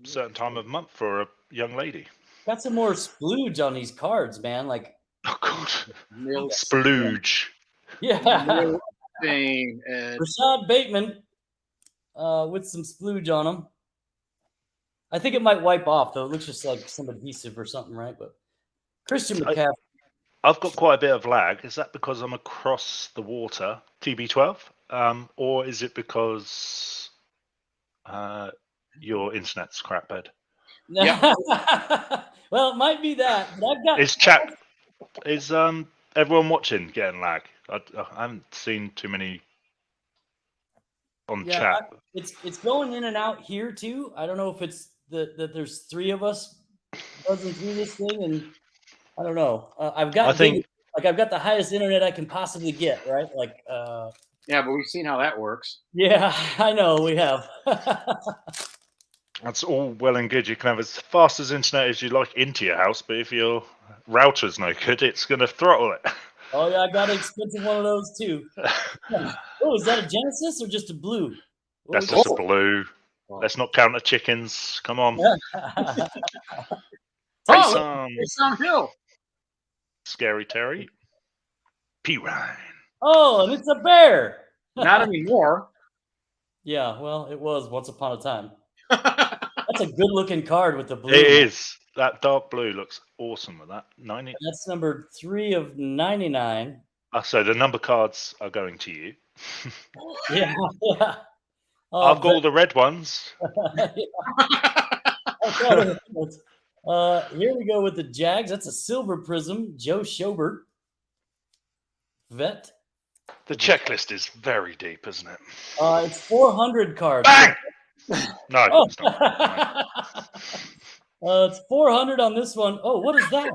certain time of month for a young lady. Got some more splooge on these cards, man. Like, oh god, splooge. Yeah. Rashad Bateman with some splooge on them. I think it might wipe off though. It looks just like some adhesive or something, right? But Christian McCaffrey. I've got quite a bit of lag. Is that because I'm across the water, TB12, or is it because your internet's crap, Ed? Yeah. Well, it might be that. But I've got. Is everyone watching getting lag? I haven't seen too many on chat. It's going in and out here too. I don't know if it's that there's three of us buzzing through this thing, and I don't know. I've got the highest internet I can possibly get, right? Like. Yeah, but we've seen how that works. Yeah, I know we have. That's all well and good. You can have as fast as internet as you like into your house, but if your router's no good, it's going to throttle it. Oh, yeah, I got an expensive one of those, too. Oh, is that a Genesis or just a blue? That's just a blue. Let's not count the chickens. Come on. Taysom Hill. Scary Terry. P. Ryan. Oh, and it's a bear. Not anymore. Yeah, well, it was once upon a time. That's a good-looking card with the blue. It is. That dark blue looks awesome with that. 90. That's number 3 of 99. So the number cards are going to you. Yeah. I've got all the red ones. Here we go with the Jags. That's a silver prism. Joe Schobert. Vet. The checklist is very deep, isn't it? It's 400 cards. Bang! No, it's not. It's 400 on this one. Oh, what is that?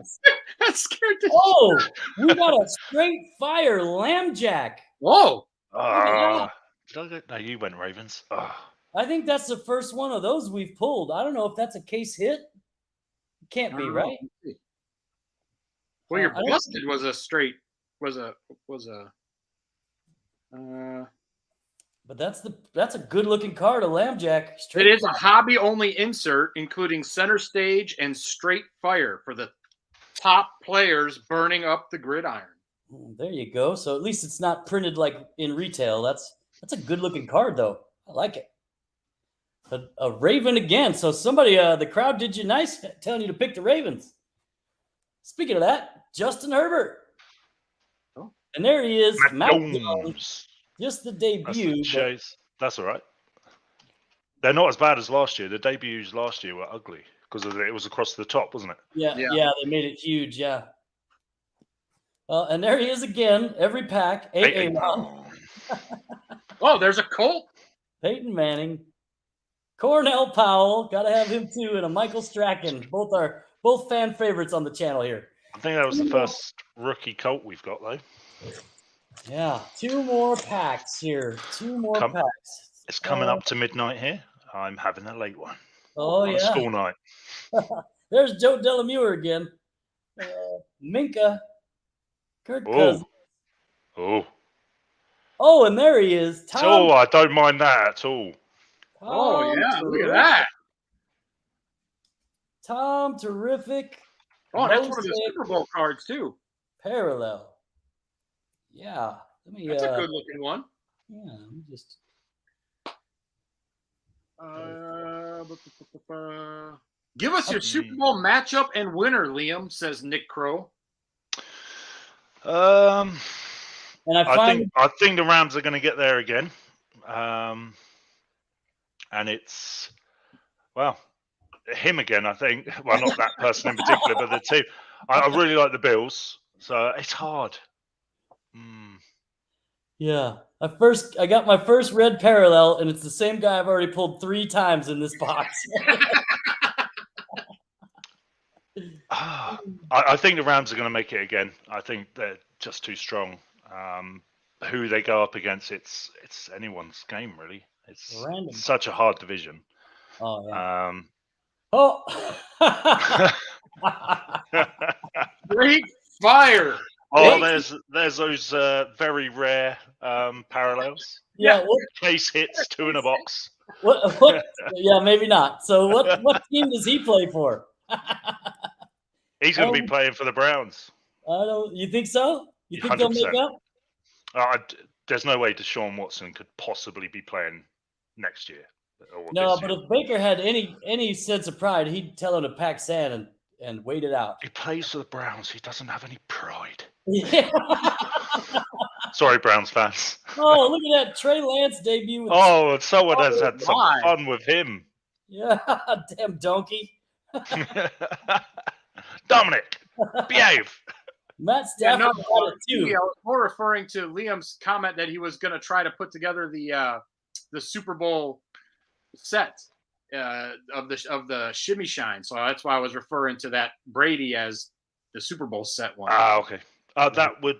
That scared the we got a straight fire Lambjack. Whoa. No, you went Ravens. I think that's the first one of those we've pulled. I don't know if that's a case hit. It can't be, right? Well, your busted was a straight but that's a good looking card, a Lambjack. It is a hobby only insert, including center stage and straight fire for the top players burning up the gridiron. There you go. So at least it's not printed like in retail. That's a good looking card though. I like it. A Raven again. So somebody, the crowd did you nice telling you to pick the Ravens. Speaking of that, Justin Herbert. Oh. And there he is. Matt Jones. Just the debut. That's all right. They're not as bad as last year. The debuts last year were ugly because it was across the top, wasn't it? Yeah, they made it huge, yeah. And there he is again, every pack. Oh, there's a Colt. Peyton Manning. Cornell Powell, got to have him too, and a Michael Strachan. Both fan favorites on the channel here. I think that was the first rookie Colt we've got, though. Yeah, 2 more packs here. 2 more packs. It's coming up to midnight here. I'm having a late one. Oh, yeah. School night. There's Joe Delamure again. Minka. Kirk Cousins. Oh, and there he is. Tom. I don't mind that at all. Yeah, look at that. Tom, terrific. Oh, that's one of the Super Bowl cards, too. Parallel. Yeah. That's a good looking one. Yeah, let me just. Give us your Super Bowl matchup and winner, Liam, says Nick Crow. And I think the Rams are going to get there again. And it's, well, him again, I think. Well, not that person in particular, but the team. I really like the Bills, so it's hard. Yeah. I got my first red parallel, and it's the same guy I've already pulled 3 times in this box. I think the Rams are going to make it again. I think they're just too strong. Who they go up against, it's anyone's game, really. It's Random. such a hard division. Oh, yeah. Great fire. Oh, there's those very rare parallels. Yeah. Case hits 2 in a box. What? Yeah, maybe not. So what team does he play for? He's going to be playing for the Browns. You think so? You think they'll make up? There's no way Deshaun Watson could possibly be playing next year. No, but if Baker had any sense of pride, he'd tell him to pack sand and wait it out. He plays for the Browns. He doesn't have any pride. Yeah. Sorry, Browns fans. Oh, look at that Trey Lance debut. Someone has had some fun with him. Yeah, damn donkey. Dominic, behave. Matt Stafford got it too. I was more referring to Liam's comment that he was going to try to put together the Super Bowl set of the shimmy shine. So that's why I was referring to that Brady as the Super Bowl set one. Okay. That would.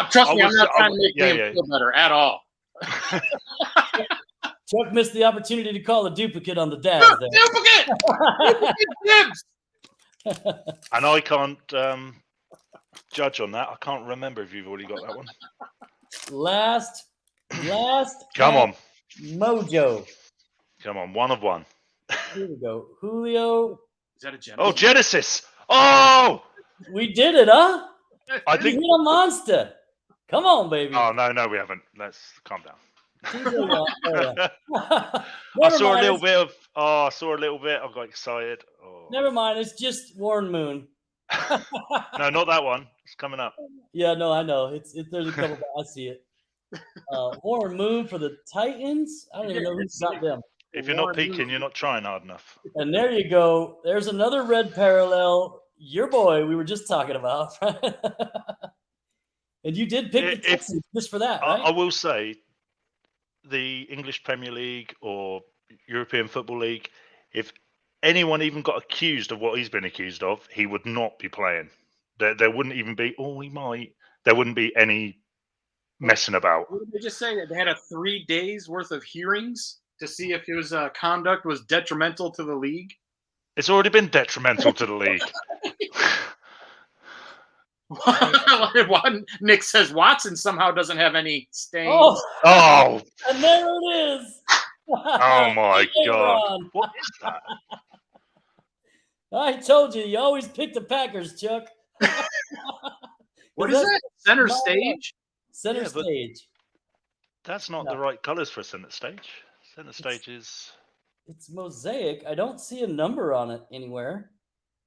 Trust me, I'm not trying to make Liam feel better at all. Chuck missed the opportunity to call a duplicate on the Daz there. Duplicate dibs. And I can't judge on that. I can't remember if you've already got that one. Last. Come on. Mojo. Come on, 1 of 1. Here we go. Julio. Is that a Genesis? Oh, Genesis. Oh! We did it, huh? I think hit a monster. Come on, baby. Oh, no, we haven't. Let's calm down. I saw a little bit. I got excited. Oh. Never mind. It's just Warren Moon. No, not that one. It's coming up. Yeah, no, I know. There's a couple. I see it. Warren Moon for the Titans. I don't even know who's got them. If you're not peeking, you're not trying hard enough. And there you go. There's another red parallel. Your boy, we were just talking about. And you did pick the Texans just for that, right? I will say, the English Premier League or European Football League, if anyone even got accused of what he's been accused of, he would not be playing. There wouldn't even be, he might. There wouldn't be any messing about. What did they just say? That they had a 3 days worth of hearings to see if his conduct was detrimental to the league? It's already been detrimental to the league. Nick says Watson somehow doesn't have any stains. Oh. And there it is. Oh my God! What is that? I told you always pick the Packers, Chuck. What is that? Center stage? Center stage. That's not the right colors for center stage. Center stage is. It's mosaic. I don't see a number on it anywhere.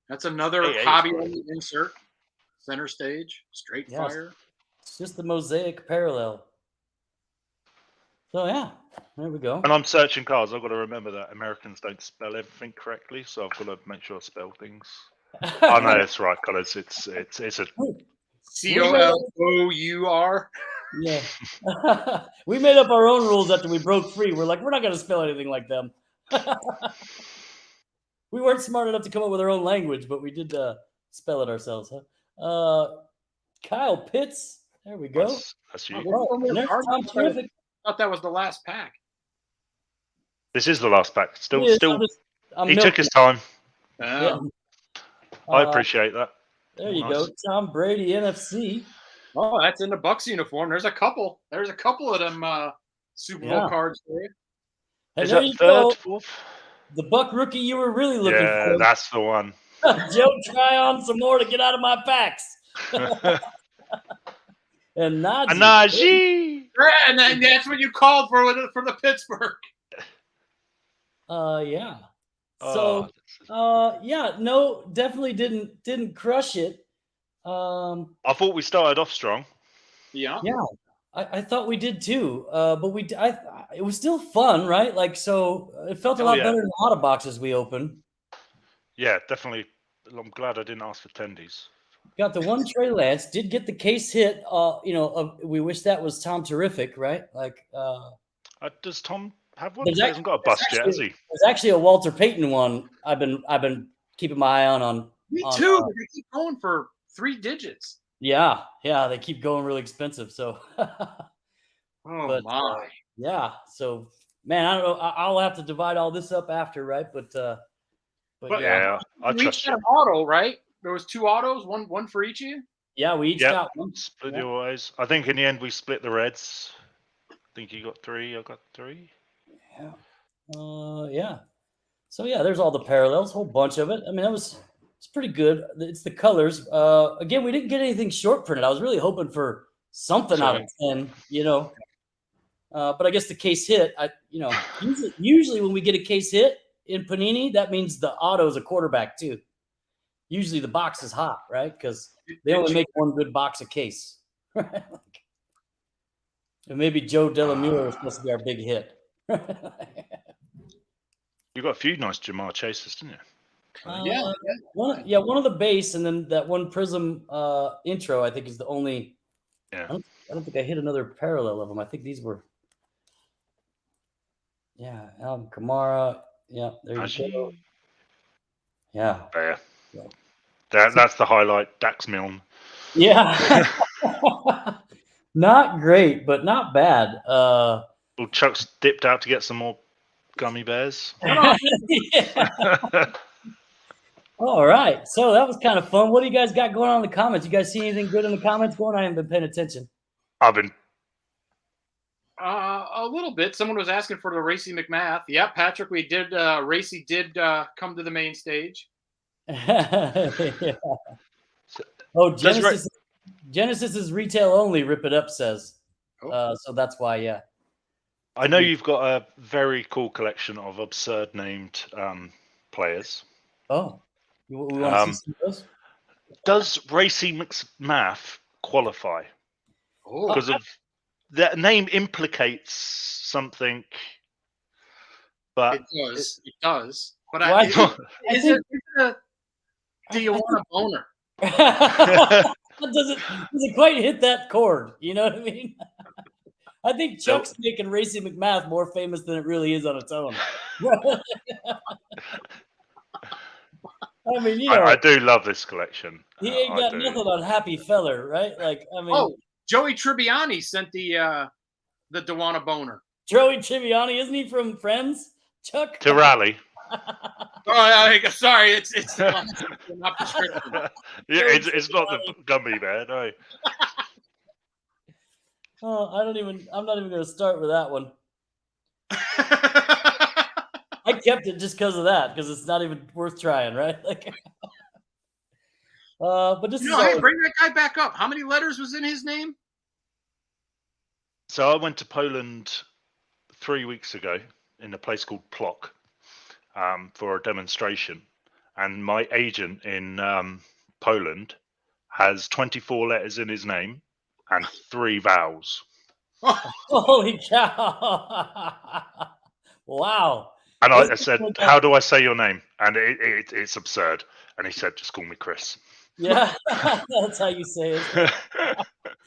That's another hobby insert. Center stage, straight fire. It's just the mosaic parallel. So yeah, there we go. And I'm searching cards. I've got to remember that Americans don't spell everything correctly, so I've got to make sure I spell things. I know it's right colors. It's a COLOUR. Yeah. We made up our own rules after we broke free. We're like, we're not going to spell anything like them. We weren't smart enough to come up with our own language, but we did spell it ourselves, huh? Kyle Pitts. There we go. That's you. I thought that was the last pack. This is the last pack. Still. He milking. Took his time. Yeah. I appreciate that. There you go. Tom Brady, NFC. Oh, that's in the Bucs uniform. There's a couple of them Super Bowl cards for you. And is that third, fourth? The Buck rookie you were really looking for. Yeah, that's the one. Joe, try on some more to get out of my packs. And Najee. And that's what you called for the Pittsburgh. Yeah. So, no, definitely didn't crush it. I thought we started off strong. Yeah. Yeah. I thought we did too, but it was still fun, right? Like, so it felt a Oh, lot yeah. better than a lot of boxes we opened. Yeah, definitely. I'm glad I didn't ask for tendies. Got the one Trey Lance, did get the case hit. We wish that was Tom Terrific, right? Like, Does Tom have one? there's He hasn't got a bust yet, has he? there's actually a Walter Payton one. I've been keeping my eye on. Me too. They keep going for 3 digits. Yeah, they keep going really expensive. So, oh my. Yeah. So, man, I don't know. I'll have to divide all this up after, right? But yeah, I trust you. An auto, right? There was 2 autos, one for each of you. Yeah, we each got one. Split the autos. I think in the end we split the reds. I think you got 3. I got 3. Yeah. Yeah. So yeah, there's all the parallels, whole bunch of it. I mean, it's pretty good. It's the colors. Again, we didn't get anything short printed. I was really hoping for something out of 10, but I guess the case hit. Usually when we get a case hit in Panini, that means the auto is a quarterback too. Usually the box is hot, right? Because they only make one good box a case. And maybe Joe Delamure was supposed to be our big hit. You got a few nice Jamar Chases, didn't you? One of the base, and then that one Prism intro, I think, is the only. Yeah. I don't think I hit another parallel of them. I think these were. Yeah, Alvin Kamara. Yeah, there you go. Yeah. There. Yeah. That's the highlight. Dax Milne. Yeah. Not great, but not bad. Well, Chuck's dipped out to get some more gummy bears. All right. So that was kind of fun. What do you guys got going on in the comments? You guys see anything good in the comments going? I haven't been paying attention. I've been. A little bit. Someone was asking for the Racy McMath. Yeah, Patrick, we did. Racy did come to the main stage. Yeah. Oh, Genesis is retail only. Rip It Up says. So that's why, yeah. I know you've got a very cool collection of absurd named players. Oh, we want to see some of those? Does Racy McMath qualify? Because of that name implicates something. But it does. But is it do you want a boner? Does it quite hit that chord? You know what I mean? I think Chuck's making Racy McMath more famous than it really is on its own. I mean, I do love this collection. He ain't got nothing on Happy Feller, right? Like, I mean, Joey Tribbiani sent the Dewana Boner. Joey Tribbiani, isn't he from Friends? Chuck to Raleigh. Sorry, it's not prescription. Yeah, it's not the gummy bear, no. Oh, I'm not even going to start with that one. I kept it just because of that, because it's not even worth trying, right? Like, but this hey, bring that guy back up. How many letters was in his name? So I went to Poland 3 weeks ago in a place called Plock for a demonstration, and my agent in Poland has 24 letters in his name and 3 vowels. Holy cow! Wow. And I said, "How do I say your name?" And it's absurd. And he said, "Just call me Chris." Yeah, that's how you say it.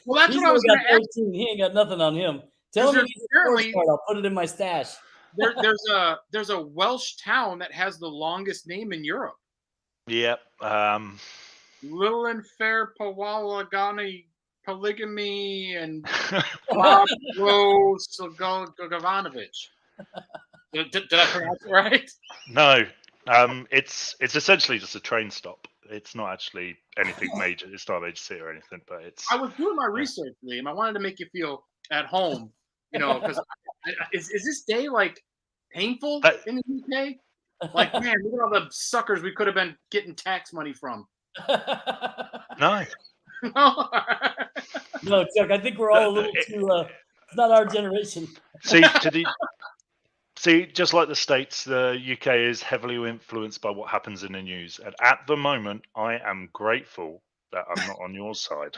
Well, that's what I was going to ask. He ain't got nothing on him. Tell him I'll put it in my stash. There's a Welsh town that has the longest name in Europe. Yep. Little and Fair Pawalagani Polygamy and Pablo Gogovanovich. Did I pronounce it right? No. It's essentially just a train stop. It's not actually anything major. It's not a major city or anything, but it's. I was doing my research, Liam. I wanted to make you feel at home, because is this day like painful in the UK? Like, man, look at all the suckers we could have been getting tax money from. No. No, Chuck. I think we're all a little too. It's not our generation. See, just like the States, the UK is heavily influenced by what happens in the news. And at the moment, I am grateful that I'm not on your side.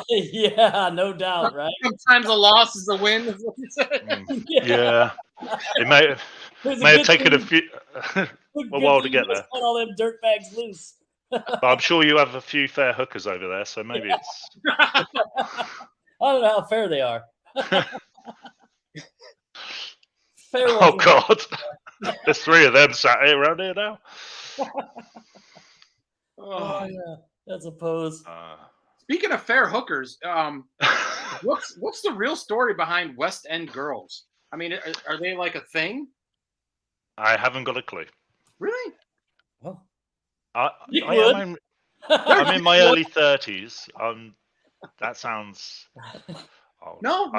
Yeah, no doubt, right? Sometimes a loss is a win. Is what you said. Yeah. It may have taken a few a while to get there. Cut all them dirt bags loose. But I'm sure you have a few fair hookers over there, so maybe it's. I don't know how fair they are. Fair Oh God, there's 3 of them sat here around here now. Oh yeah, that's a pose. Speaking of fair hookers, what's the real story behind West End girls? I mean, are they like a thing? I haven't got a clue. Really? Well, I'm in my early 30s. That sounds. No,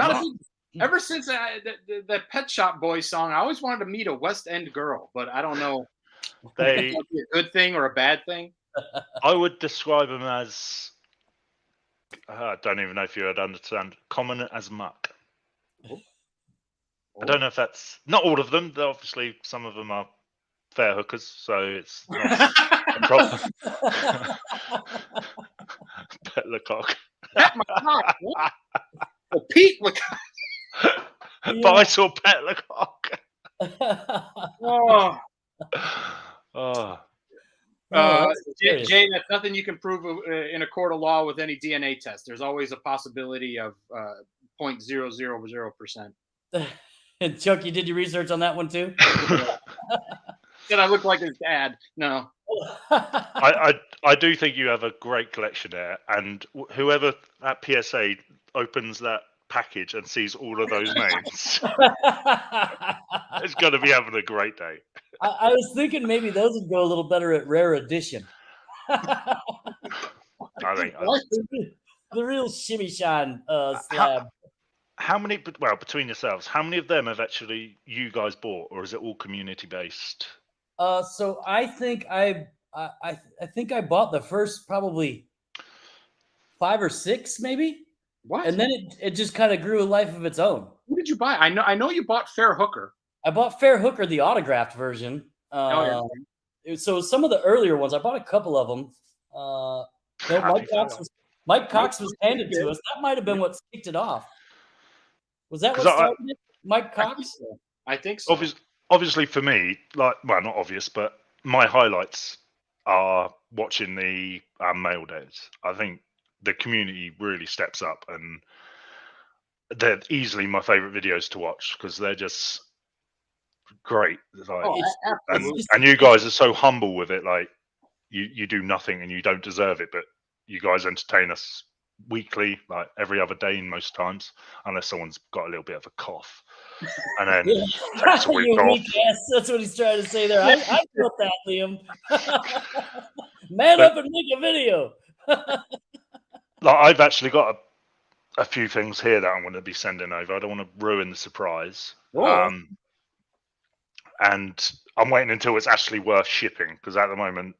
ever since the Pet Shop Boys song, I always wanted to meet a West End girl, but I don't know if that'd be a good thing or a bad thing. I would describe them as. I don't even know if you would understand. Common as muck. I don't know if that's not all of them. Obviously, some of them are fair hookers, so it's not a problem. Pet Lecoq. Pet my cock. Oh, Pete Lecoq. But I saw Pet Lecoq. Jay, that's nothing you can prove in a court of law with any DNA test. There's always a possibility of 0.000%. And Chuck, you did your research on that one too? Did I look like his dad? No. I do think you have a great collection there, and whoever at PSA opens that package and sees all of those names is going to be having a great day. I was thinking maybe those would go a little better at Rare Edition. I think the real shimmy shine slab. How many? Well, between yourselves, how many of them have actually you guys bought, or is it all community based? So I think I think I bought the first probably 5 or 6, maybe. What? And then it just kind of grew a life of its own. Who did you buy? I know you bought Fair Hooker. I bought Fair Hooker, the autographed version. So some of the earlier ones, I bought a couple of them. Mike Cox was handed to us. That might have been what kicked it off. Was that what started it? Mike Cox? I think so. Obviously for me, not obvious, but my highlights are watching the mail days. I think the community really steps up, and they're easily my favorite videos to watch because they're just great. And you guys are so humble with it. Like you do nothing and you don't deserve it, but you guys entertain us weekly, like every other day in most times, unless someone's got a little bit of a cough, and then takes a week off. Yes, that's what he's trying to say there. I felt that, Liam. Man up and make a video. Like I've actually got a few things here that I'm going to be sending over. I don't want to ruin the surprise. And I'm waiting until it's actually worth shipping, because at the moment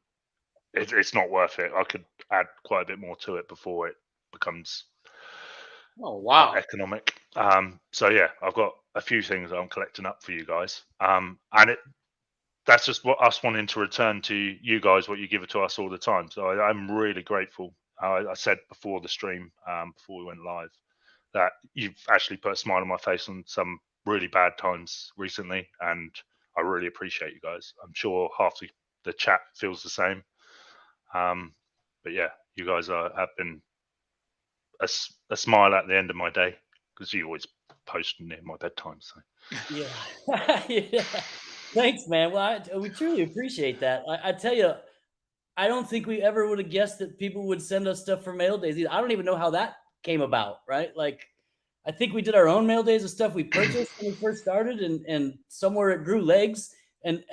it's not worth it. I could add quite a bit more to it before it becomes economic. So yeah, I've got a few things that I'm collecting up for you guys. And that's just what us wanting to return to you guys what you give it to us all the time. So I'm really grateful. I said before the stream, before we went live, that you've actually put a smile on my face on some really bad times recently, and I really appreciate you guys. I'm sure half the chat feels the same. But yeah, you guys have been a smile at the end of my day, because you always post near my bedtime. So yeah. Thanks, man. Well, we truly appreciate that. I tell you, I don't think we ever would have guessed that people would send us stuff for mail days either. I don't even know how that came about, right? Like, I think we did our own mail days of stuff we purchased when we first started, and somewhere it grew legs. And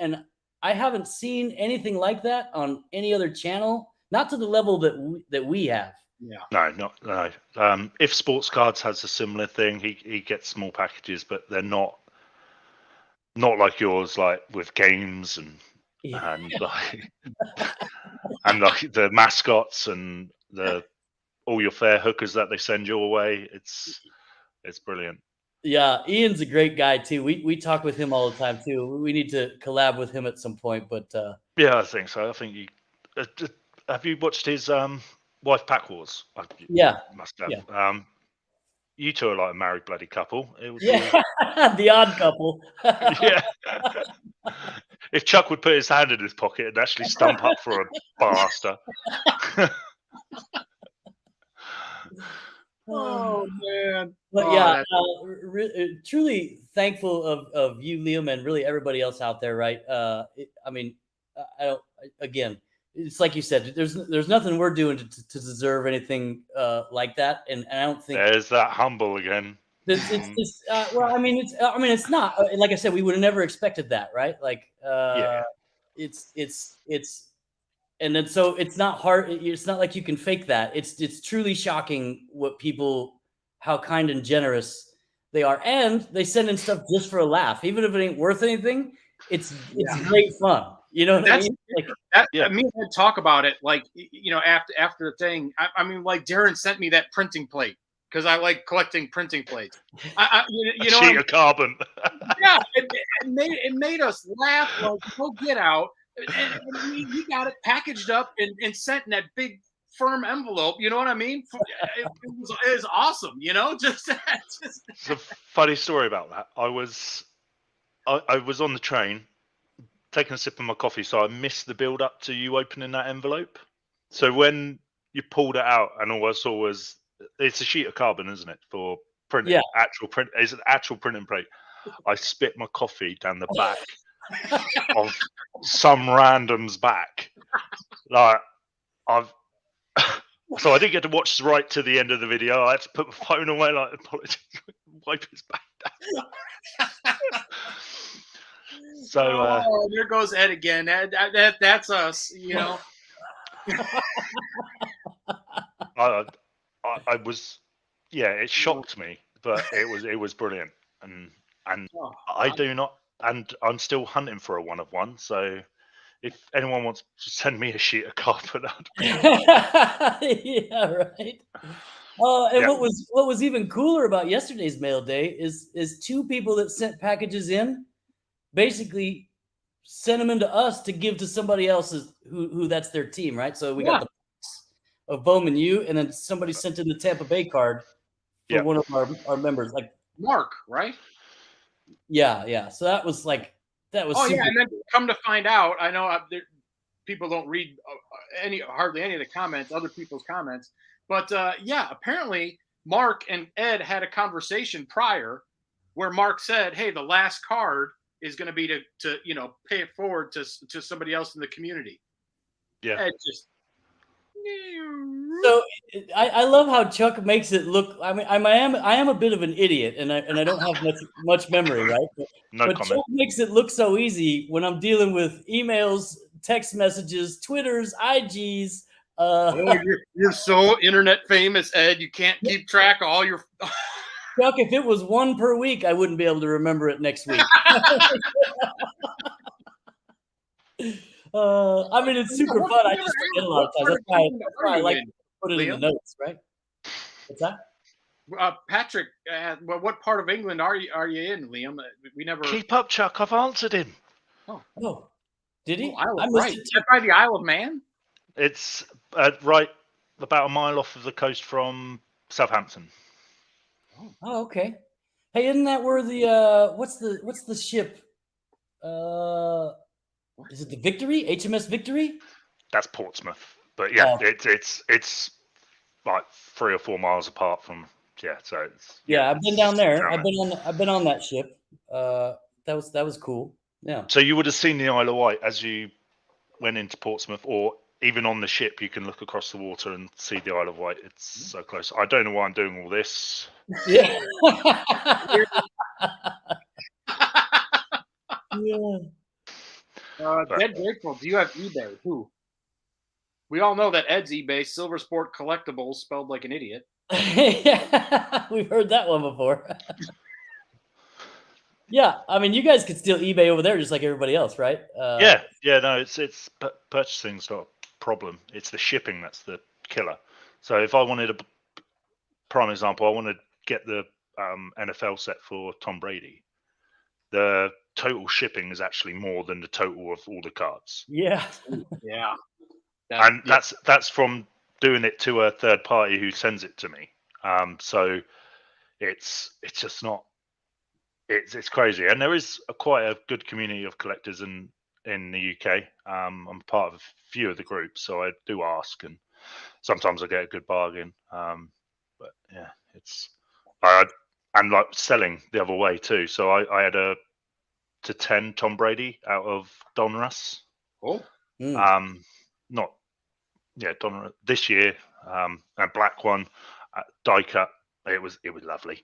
I haven't seen anything like that on any other channel, not to the level that we have. Yeah. No. If Sports Cards has a similar thing, he gets small packages, but they're not like yours, like with games and like and like the mascots and all your fair hookers that they send your way. It's brilliant. Yeah, Ian's a great guy too. We talk with him all the time too. We need to collab with him at some point. But yeah, I think so. I think you have you watched his Wife Pack Wars. Yeah. Must have. Yeah. You two are like a married bloody couple. It would be The odd couple. yeah. If Chuck would put his hand in his pocket and actually stump up for a bastard. Oh man! But Oh, yeah, truly thankful of you, Liam, and really everybody else out there. Right? I mean, I don't. Again, it's like you said. There's nothing we're doing to deserve anything like that, and I don't think there's that humble again. Well, I mean, it's not like I said. We would have never expected that, right? Like, it's and then so it's not hard. It's not like you can fake that. It's truly shocking what people, how kind and generous they are, and they send in stuff just for a laugh, even if it ain't worth anything. It's great fun. You know what I mean? Like, me and Ed talk about it. Like, you know, after the thing. I mean, like Darren sent me that printing plate because I like collecting printing plates. You know, sheet of carbon. Yeah, it made us laugh like go get out. And we got it packaged up and sent in that big firm envelope. You know what I mean? It was awesome. You know, just It's a funny story about that. I was on the train taking a sip of my coffee, so I missed the build up to you opening that envelope. So when you pulled it out, and all I saw was it's a sheet of carbon, isn't it, for printing? Yeah. Actual print. It's an actual printing plate. I spit my coffee down the back of some random's back. Like so I didn't get to watch right to the end of the video. I had to put my phone away, like apologies, wipe his back down. So there goes Ed again. That's us, you know. I was, it shocked me, but it was brilliant, and I do not, and I'm still hunting for a one of one. So if anyone wants to send me a sheet of carbon, yeah, right. And what was even cooler about yesterday's mail day is two people that sent packages in basically sent them into us to give to somebody else's who that's their team, right? So we got the box of Bowman U, and then somebody sent in the Tampa Bay card for one of our members, like Mark, right? Yeah. So that was super and then come to find out, I know people don't read hardly any of the comments, other people's comments, but apparently Mark and Ed had a conversation prior where Mark said, "Hey, the last card is going to be to pay it forward to somebody else in the community." Yeah. Ed just. So I love how Chuck makes it look. I mean, I am a bit of an idiot, and I don't have much memory, right? But comment. Chuck makes it look so easy when I'm dealing with emails, text messages, Twitters, IGs. You're so internet famous, Ed. You can't keep track of all your. Chuck, if it was one per week, I wouldn't be able to remember it next week. I mean, it's super fun. I just forget a lot of times. That's why I like to put it in the notes, right? What's that? Patrick, what part of England are you in, Liam? We never keep up, Chuck. I've answered him. Oh, did he? Right. Is that by the Isle of Man? It's right about a mile off of the coast from Southampton. Oh, okay. Hey, isn't that where the what's the ship? Is it the Victory? HMS Victory? That's Portsmouth, but it's like 3 or 4 miles apart from So it's, I've been down there. I've been on that ship. That was cool. Yeah. So you would have seen the Isle of Wight as you went into Portsmouth, or even on the ship, you can look across the water and see the Isle of Wight. It's so close. I don't know why I'm doing all this. Yeah. Dead Grateful, do you have eBay? Who? We all know that Ed's eBay, SLVRsport Collectibles, spelled like an idiot. Yeah, we've heard that one before. Yeah, I mean, you guys could steal eBay over there just like everybody else, right? No, it's purchasing's not a problem. It's the shipping that's the killer. So if I wanted a prime example, I want to get the NFL set for Tom Brady. The total shipping is actually more than the total of all the cards. Yeah. Yeah. That's from doing it to a third party who sends it to me. So it's just not. It's crazy, and there is quite a good community of collectors in the UK. I'm part of a few of the groups, so I do ask, and sometimes I get a good bargain. But yeah, I'm like selling the other way too. So I had a to 10 Tom Brady out of Donruss. Oh, Not Donruss this year. A black one, die cut. It was lovely.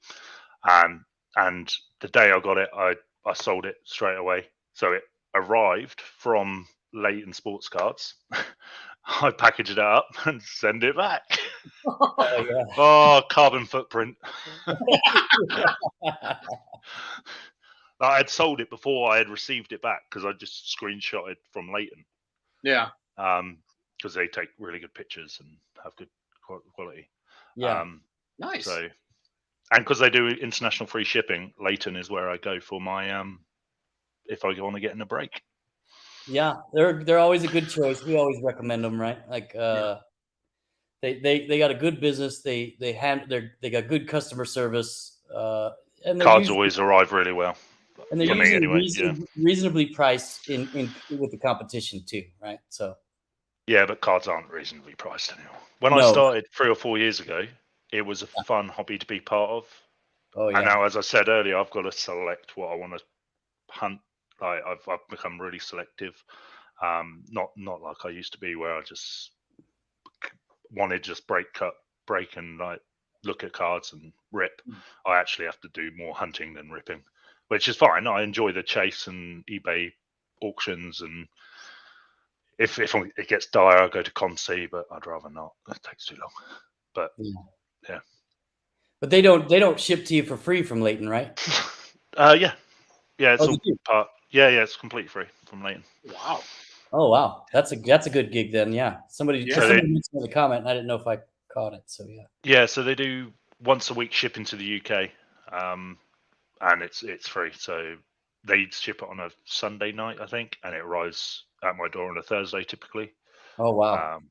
And the day I got it, I sold it straight away. So it arrived from Leighton Sports Cards. I packaged it up and send it back. Oh, yeah. Oh, carbon footprint. I had sold it before I had received it back because I just screenshotted from Leighton. Yeah. Because they take really good pictures and have good quality. Yeah. Nice. So, and because they do international free shipping, Leighton is where I go for my if I want to get in a break. Yeah, they're always a good choice. We always recommend them, right? Like they got a good business. They got good customer service. And cards always arrive really well. And they're usually reasonably priced in with the competition too, right? So yeah, but cards aren't reasonably priced anymore. When I started 3 or 4 years ago, it was a fun hobby to be part of. Oh yeah. And now, as I said earlier, I've got to select what I want to hunt. Like I've become really selective. Not like I used to be, where I just wanted just break, and like look at cards and rip. I actually have to do more hunting than ripping, which is fine. I enjoy the chase and eBay auctions, and if it gets dire, I go to Consi, but I'd rather not. That takes too long. But yeah. But they don't ship to you for free from Leighton, right? Yeah, it's all part. Yeah, it's completely free from Leighton. Wow. Oh wow, that's a good gig then. Yeah, somebody mentioned in the comment. I didn't know if I caught it. So yeah. Yeah, so they do once a week shipping to the UK, and it's free. So they ship it on a Sunday night, I think, and it arrives at my door on a Thursday typically. Oh wow.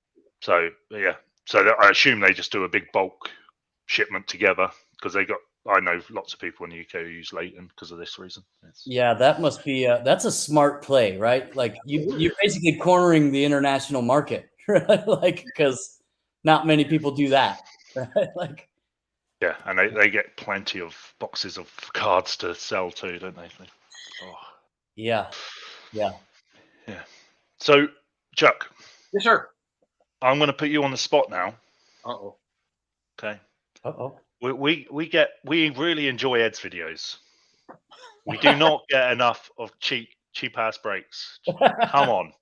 So yeah, so I assume they just do a big bulk shipment together because I know lots of people in the UK who use Leighton because of this reason. Yeah, that must be that's a smart play, right? Like you're basically cornering the international market, right? Like because not many people do that, right? Like yeah, and they get plenty of boxes of cards to sell too, don't they? Yeah. So, Chuck. Yes, sir. I'm going to put you on the spot now. Uh-oh. Okay. Uh-oh. We really enjoy Ed's videos. We do not get enough of cheap ass breaks. Come on.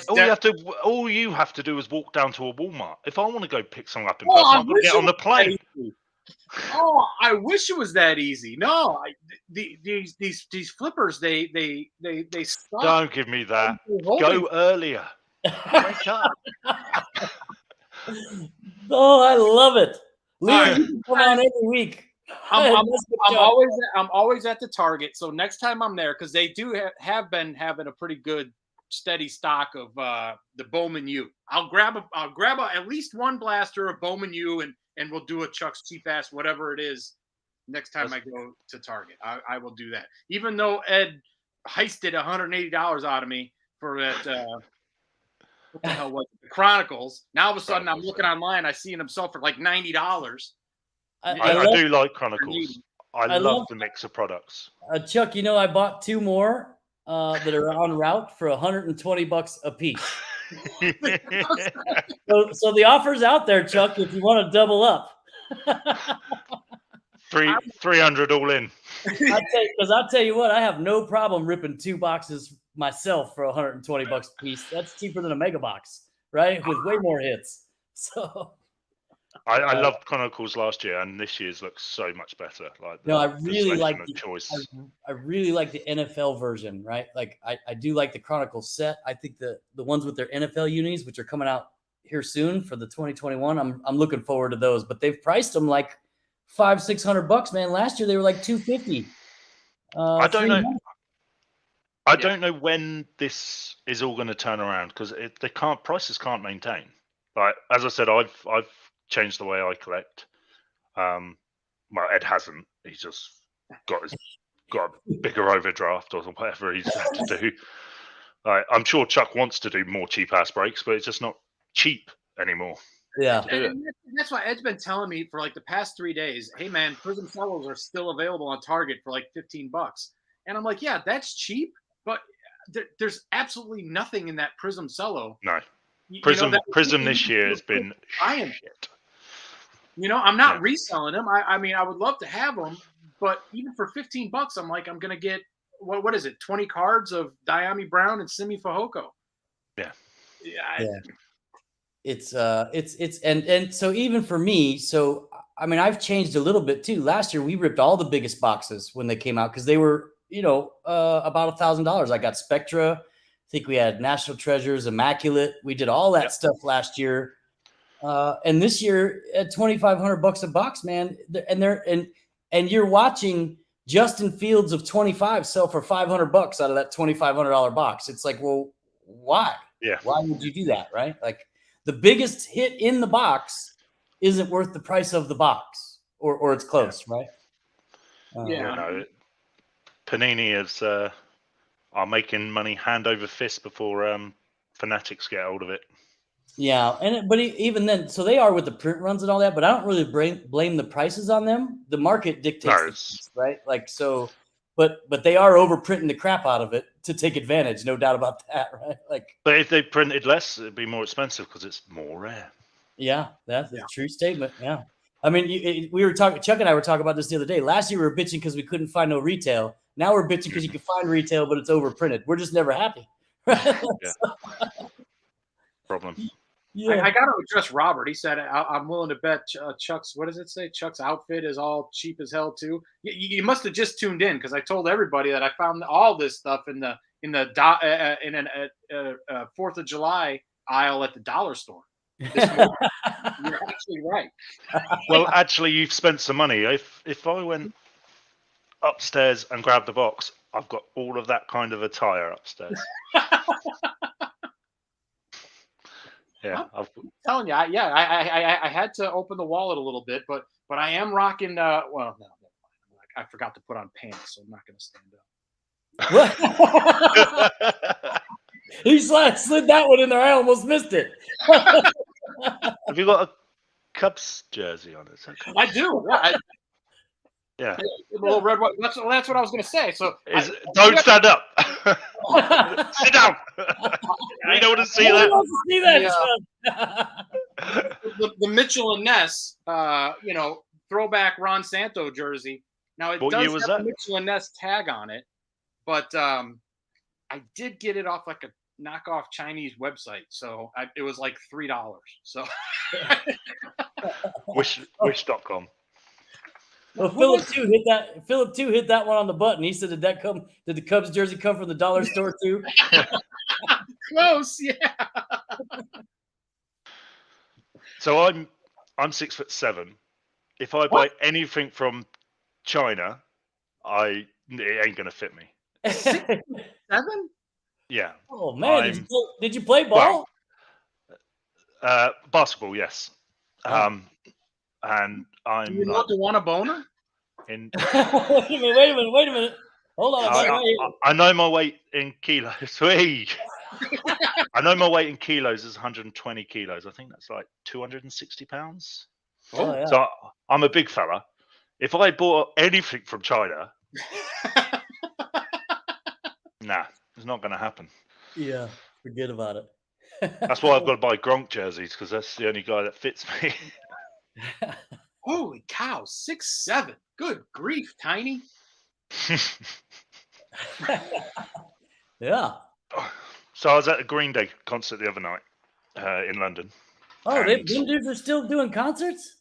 All you have to do is walk down to a Walmart. If I want to go pick something up in person, I'm going to get on the plane. Oh, I wish it was that easy. No, these flippers, they stop. Don't give me that. Go earlier. Wake up. Oh, I love it. Leah, you can come on every week. I'm always at the Target. So next time I'm there, because they do have been having a pretty good steady stock of the Bowman U. I'll grab at least one blaster of Bowman U, and we'll do a Chuck's cheap ass whatever it is next time I go to Target. I will do that. Even though Ed heisted $180 out of me for that. What the hell was it? The Chronicles. Now all of a sudden I'm looking online. I see them sell for like $90. I do like Chronicles. I love the mix of products. Chuck, I bought 2 more that are en route for $120 a piece. so the offer's out there, Chuck, if you want to double up. 300 all in. I'll tell you what, I have no problem ripping 2 boxes myself for $120 a piece. That's cheaper than a mega box, right? With way more hits. So I loved Chronicles last year, and this year's looks so much better. I really like the choice. I really like the NFL version, right? Like I do like the Chronicles set. I think the ones with their NFL unis, which are coming out here soon for the 2021, I'm looking forward to those. But they've priced them like $500-600, man. Last year they were like $250. I don't know. I don't know when this is all going to turn around because prices can't maintain. Like as I said, I've changed the way I collect. Well, Ed hasn't. He's just got a bigger overdraft or whatever he's had to do. I'm sure Chuck wants to do more cheap ass breaks, but it's just not cheap anymore. Yeah, and that's why Ed's been telling me for like the past 3 days, hey man, Prism Cellos are still available on Target for like $15. And I'm like, yeah, that's cheap, but there's absolutely nothing in that Prism Cello. No. Prism this year has been shit. I'm not reselling them. I mean, I would love to have them, but even for $15, I'm like, I'm gonna get what is it? 20 cards of Diami Brown and Simi Fehoko. Yeah. It's and so even for me, so I mean, I've changed a little bit too. Last year we ripped all the biggest boxes when they came out because they were, about $1,000. I got Spectra. I think we had National Treasures, Immaculate. We did all that stuff last year. And this year at $2,500 a box, man. And you're watching Justin Fields of 25 sell for $500 out of that $2,500 box. It's like, well, why? Yeah. Why would you do that? Right? Like the biggest hit in the box isn't worth the price of the box, or it's close, right? Panini are making money hand over fist before fanatics get hold of it. Yeah, but even then, so they are with the print runs and all that, but I don't really blame the prices on them. The market dictates, right? Like so, but they are overprinting the crap out of it to take advantage, no doubt about that, right? Like, but if they printed less, it'd be more expensive because it's more rare. Yeah, that's a true statement. Yeah, I mean, we were talking. Chuck and I were talking about this the other day. Last year we were bitching because we couldn't find no retail. Now we're bitching because you can find retail, but it's overprinted. We're just never happy. Right? Problem. Yeah. I got to address Robert. He said, I'm willing to bet Chuck's, what does it say? Chuck's outfit is all cheap as hell too. You must have just tuned in because I told everybody that I found all this stuff in a 4th of July aisle at the dollar store. You're actually right. Well, actually, you've spent some money. If I went upstairs and grabbed the box, I've got all of that kind of attire upstairs. Yeah, I'm telling you, I had to open the wallet a little bit, but I am rocking. Well, no, I forgot to put on pants, so I'm not going to stand up. What? He slid that one in there. I almost missed it. Have you got a Cubs jersey on it? I do. Yeah. A little red one. That's what I was going to say. So don't stand up. Sit down. You don't want to see that. The Mitchell and Ness, throwback Ron Santo jersey. Now it does have the Mitchell and Ness tag on it, but I did get it off like a knockoff Chinese website, so it was like $3. So wish.com. Well, Philip too hit that one on the button. He said, "Did the Cubs jersey come from the dollar store too?" Close, yeah. So I'm 6'7". If I buy anything from China, it ain't gonna fit me. 6'7"? Yeah. Oh man, did you play ball? Well, basketball, yes. And I'm. Do you know to want a boner? Wait a minute. Hold on. I know my weight in kilos. I know my weight in kilos is 120 kilos. I think that's like 260 pounds. Oh, yeah. So I'm a big fella. If I bought anything from China, nah, it's not going to happen. Yeah, forget about it. That's why I've got to buy Gronk jerseys because that's the only guy that fits me. Holy cow, 6'7". Good grief, Tiny. Yeah. So I was at a Green Day concert the other night in London. Oh, them dudes are still doing concerts?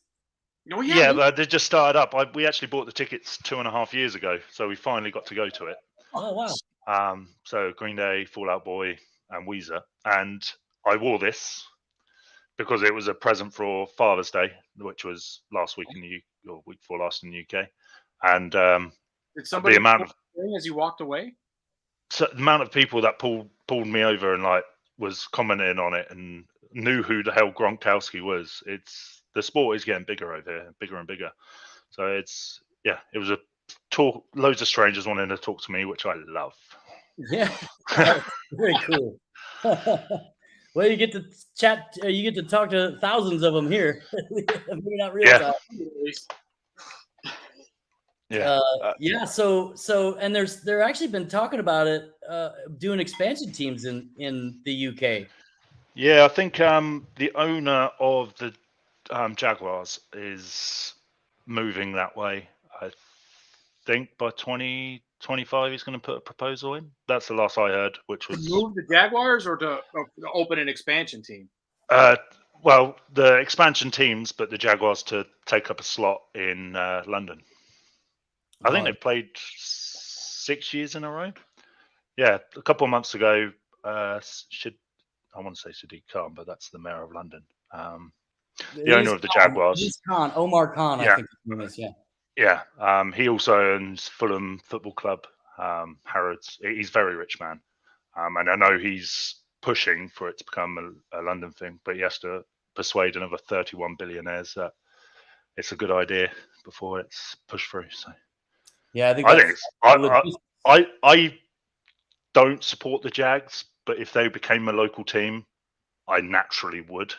Oh, yeah. Yeah, but they just started up. We actually bought the tickets 2.5 years ago, so we finally got to go to it. Oh, wow. So Green Day, Fall Out Boy, and Weezer. And I wore this because it was a present for Father's Day, which was last week or week before last in the UK. And did somebody as you walked away? so the amount of people that pulled me over and like was commenting on it and knew who the hell Gronkowski was. The sport is getting bigger over here, bigger and bigger. So it was a talk. Loads of strangers wanting to talk to me, which I love. Yeah, very cool. Well, you get to chat. You get to talk to thousands of them here. Maybe not real time. Yeah. So, and they're actually been talking about it, doing expansion teams in the UK. Yeah, I think the owner of the Jaguars is moving that way. I think by 2025 he's going to put a proposal in. That's the last I heard, which was to move the Jaguars or to open an expansion team. Well, the expansion teams, but the Jaguars to take up a slot in London. I think they've played 6 years in a row. Yeah, a couple of months ago, I want to say Sadiq Khan, but that's the mayor of London. The owner of the Jaguars. Omar Khan, yeah. I think his name is, yeah. Yeah, he also owns Fulham Football Club, Harrods. He's a very rich man. And I know he's pushing for it to become a London thing, but he has to persuade another 31 billionaires that it's a good idea before it's pushed through. So yeah, I don't support the Jags, but if they became a local team, I naturally would.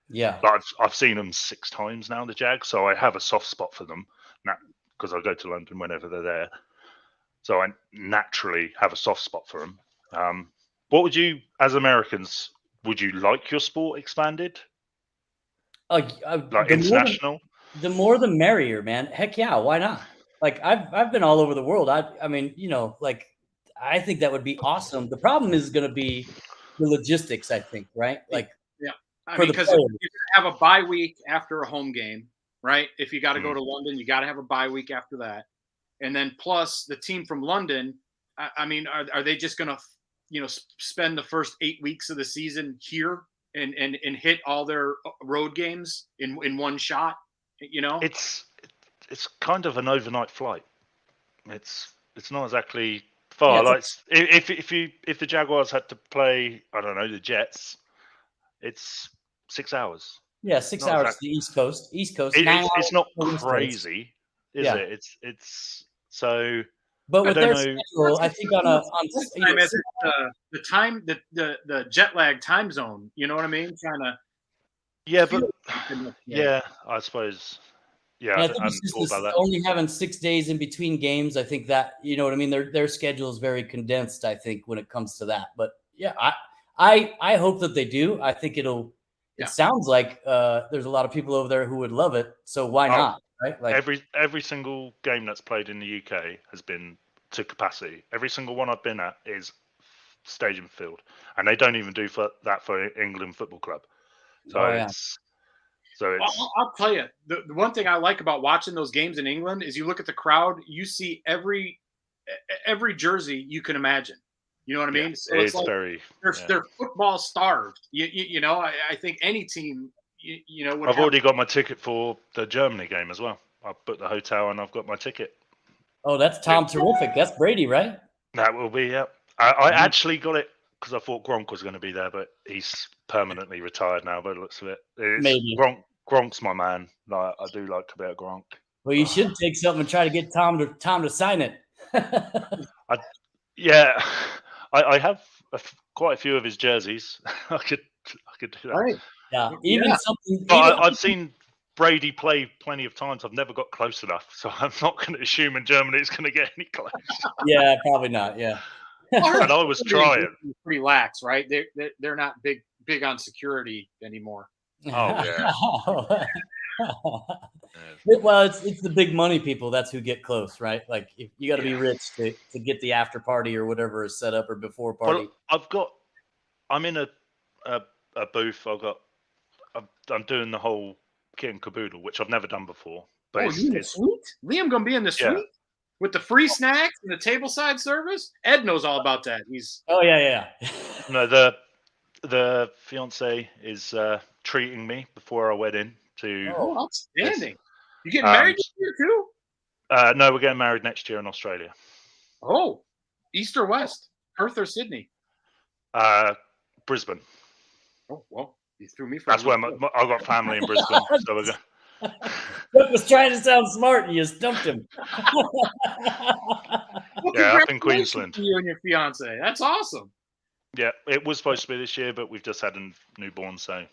Yeah, but I've seen them 6 times now, the Jags, so I have a soft spot for them now because I go to London whenever they're there. So I naturally have a soft spot for them. What would you, as Americans, would you like your sport expanded? Like international? The more the merrier, man. Heck yeah, why not? Like I've been all over the world. I mean, like I think that would be awesome. The problem is going to be the logistics, I think, right? Like, yeah, I mean, because you have a bye week after a home game, right? If you got to go to London, you got to have a bye week after that, and then plus the team from London. I mean, are they just going to, spend the first 8 weeks of the season here and hit all their road games in one shot? It's kind of an overnight flight. It's not exactly far. Yeah, like if the Jaguars had to play, I don't know, the Jets, it's 6 hours. Yeah, 6 hours to the East Coast. It's not crazy, is it? It's so. But with their schedule, I think the jet lag time zone. You know what I mean? Trying to. Yeah, but yeah, I suppose. Yeah, I think it's just only having 6 days in between games. I think that, you know what I mean? Their schedule is very condensed, I think, when it comes to that. But yeah, I hope that they do. I think it sounds like there's a lot of people over there who would love it. So why not? Right? Like every single game that's played in the UK has been to capacity. Every single one I've been at is stadium filled, and they don't even do that for England Football Club. So I'll tell you, the one thing I like about watching those games in England is you look at the crowd, you see every jersey you can imagine. You know what I mean? So it's like they're football starved. I think any team, would I've already got my ticket for the Germany game as well. I've booked the hotel and I've got my ticket. Oh, that's Tom Terrific. That's Brady, right? That will be, yeah. I actually got it because I thought Gronk was going to be there, but he's permanently retired now by the looks of it. Maybe. Gronk's my man. Like, I do like a bit of Gronk. Well, you should take something and try to get Tom to sign it. I have quite a few of his jerseys. I could do that. Right. Yeah. Something. I've seen Brady play plenty of times. I've never got close enough, so I'm not going to assume in Germany it's going to get any close. Yeah, probably not. Yeah. And I was trying. Pretty lax, right? They're not big on security anymore. Oh yeah. Well, it's the big money people. That's who get close, right? Like if you got to be rich to get the after party or whatever is set up or before party. Well, I'm in a booth. I'm doing the whole kit and caboodle, which I've never done before. But you in the suite? Liam gonna be in the suite with the free snacks and the tableside service. Ed knows all about that. Oh yeah. No, the fiance is treating me before our wedding to. Oh, outstanding! You getting married this year too? No, we're getting married next year in Australia. Oh, East or West? Perth or Sydney? Brisbane. Oh, well, you threw me for That's where I got family in Brisbane. So we're Chuck was trying to sound smart, and you stumped him. Well, yeah, up in Queensland. You and your fiance. That's awesome. Yeah, it was supposed to be this year, but we've just had a newborn, so.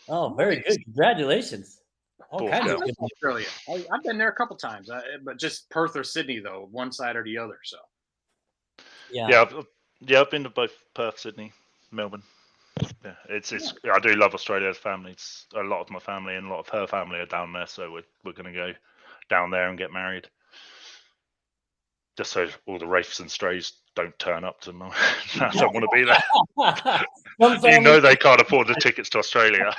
Oh, very good. Congratulations. All kinds of good. Australia. I've been there a couple times, but just Perth or Sydney, though, one side or the other. So. Yeah. I've been to both Perth, Sydney, Melbourne. Yeah, it's. I do love Australia as family. It's a lot of my family and a lot of her family are down there, so we're going to go down there and get married. Just so all the wraiths and strays don't turn up to them. I don't want to be there. You know they can't afford the tickets to Australia.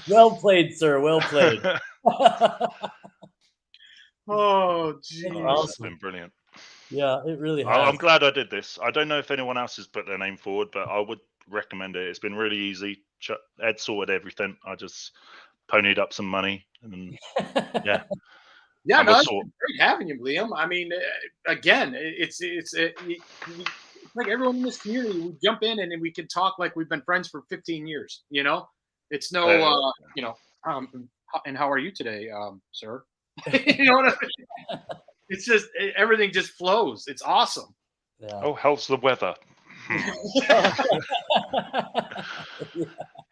Well played, sir. Well played. Oh, geez. It's been brilliant. Yeah, it really has. I'm glad I did this. I don't know if anyone else has put their name forward, but I would recommend it. It's been really easy. Ed sorted everything. I just ponied up some money and yeah. Yeah, no, it's great having you, Liam. I mean, again, it's like everyone in this community, we jump in and we can talk like we've been friends for 15 years. You know, it's no, and how are you today, sir? You know what I mean? It's just everything just flows. It's awesome. Yeah. Oh, how's the weather?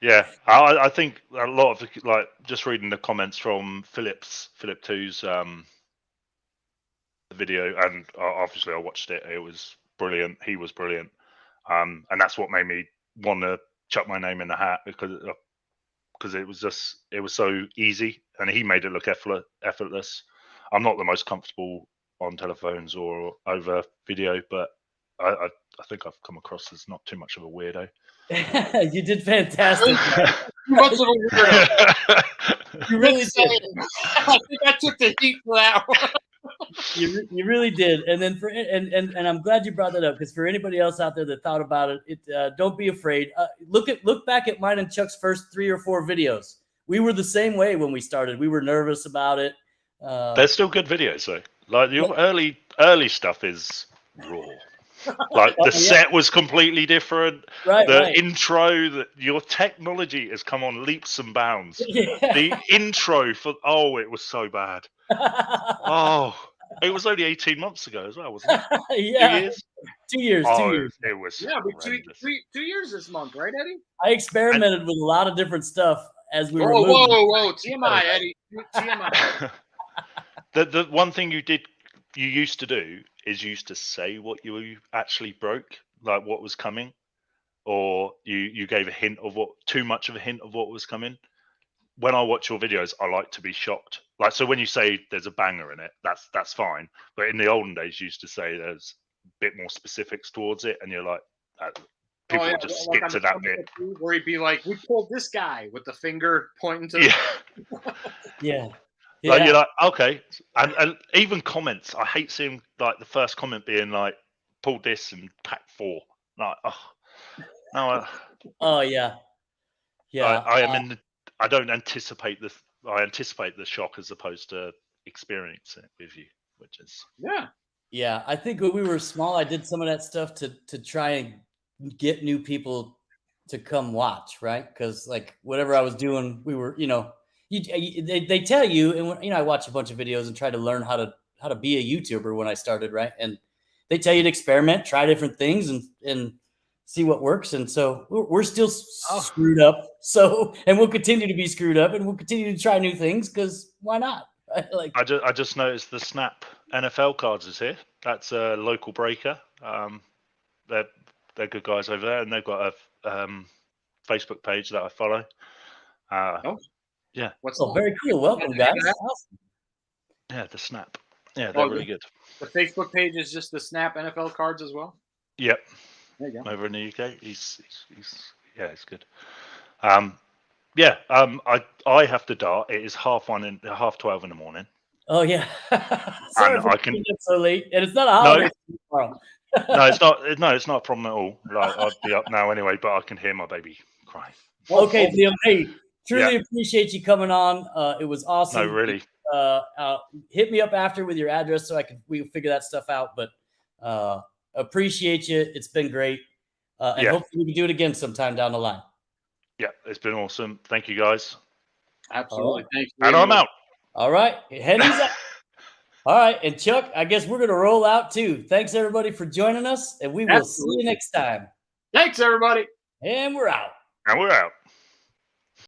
Yeah, I think a lot of just reading the comments from Philip 2's video, and obviously I watched it. It was brilliant. He was brilliant, and that's what made me want to chuck my name in the hat because it was so easy, and he made it look effortless. I'm not the most comfortable on telephones or over video, but I think I've come across as not too much of a weirdo. You did fantastic. Too much of a weirdo. You really did. I think I took the heat for that one. You really did. And then and I'm glad you brought that up, because for anybody else out there that thought about it, don't be afraid. Look back at mine and Chuck's first 3 or 4 videos. We were the same way when we started. We were nervous about it. They're still good videos though. Like your early stuff is raw. Like the set was completely different. The intro, your technology has come on leaps and bounds. Yeah. The intro it was so bad. It was only 18 months ago as well, wasn't it? Yeah. 2 years? 2 years. 2 years. It was. Yeah, but 2 years this month, right, Eddie? I experimented with a lot of different stuff as we were moving. Whoa. TMI, Eddie. TMI. The one thing you used to do is you used to say what you actually broke, like what was coming, or you gave a hint of too much of a hint of what was coming. When I watch your videos, I like to be shocked. Like, so when you say there's a banger in it, that's fine. But in the olden days, you used to say there's a bit more specifics towards it, and you're like, people would just skip to that bit. Where he'd be like, we pulled this guy with the finger pointing to. Yeah. Like you're like, okay, and even comments. I hate seeing like the first comment being like, "Pulled this and pack 4." Like, oh yeah. I don't anticipate this. I anticipate the shock as opposed to experiencing it with you, which is yeah. I think when we were small, I did some of that stuff to try and get new people to come watch, right? Because like whatever I was doing, we were, they tell you, and I watch a bunch of videos and try to learn how to be a YouTuber when I started, right? And they tell you to experiment, try different things, and see what works. And so we're still screwed up. So, and we'll continue to be screwed up, and we'll continue to try new things because why not? Right? Like I just noticed the Snap NFL cards is here. That's a local breaker. They're good guys over there, and they've got a Facebook page that I follow. Yeah. Very cool. Welcome, guys. Awesome. Yeah, the Snap. Yeah, they're really good. The Facebook page is just the Snap NFL cards as well? Yep. There you go. Over in the UK. He's it's good. I have to dart. It is 12:30 in the morning. Oh yeah. Sorry for being so late. And it's not a holiday tomorrow. No, it's not a problem at all. Like I'd be up now anyway, but I can hear my baby crying. Okay, Liam. Hey, truly appreciate you coming on. It was awesome. No, really. Hit me up after with your address so we'll figure that stuff out. But Appreciate you. It's been great. And hopefully we can do it again sometime down the line. Yeah, it's been awesome. Thank you, guys. Absolutely. Thanks. And I'm out. All right. Henny's out. All right. And Chuck, I guess we're going to roll out too. Thanks, everybody, for joining us. And we will see you next time. Thanks, everybody. And we're out. And we're out.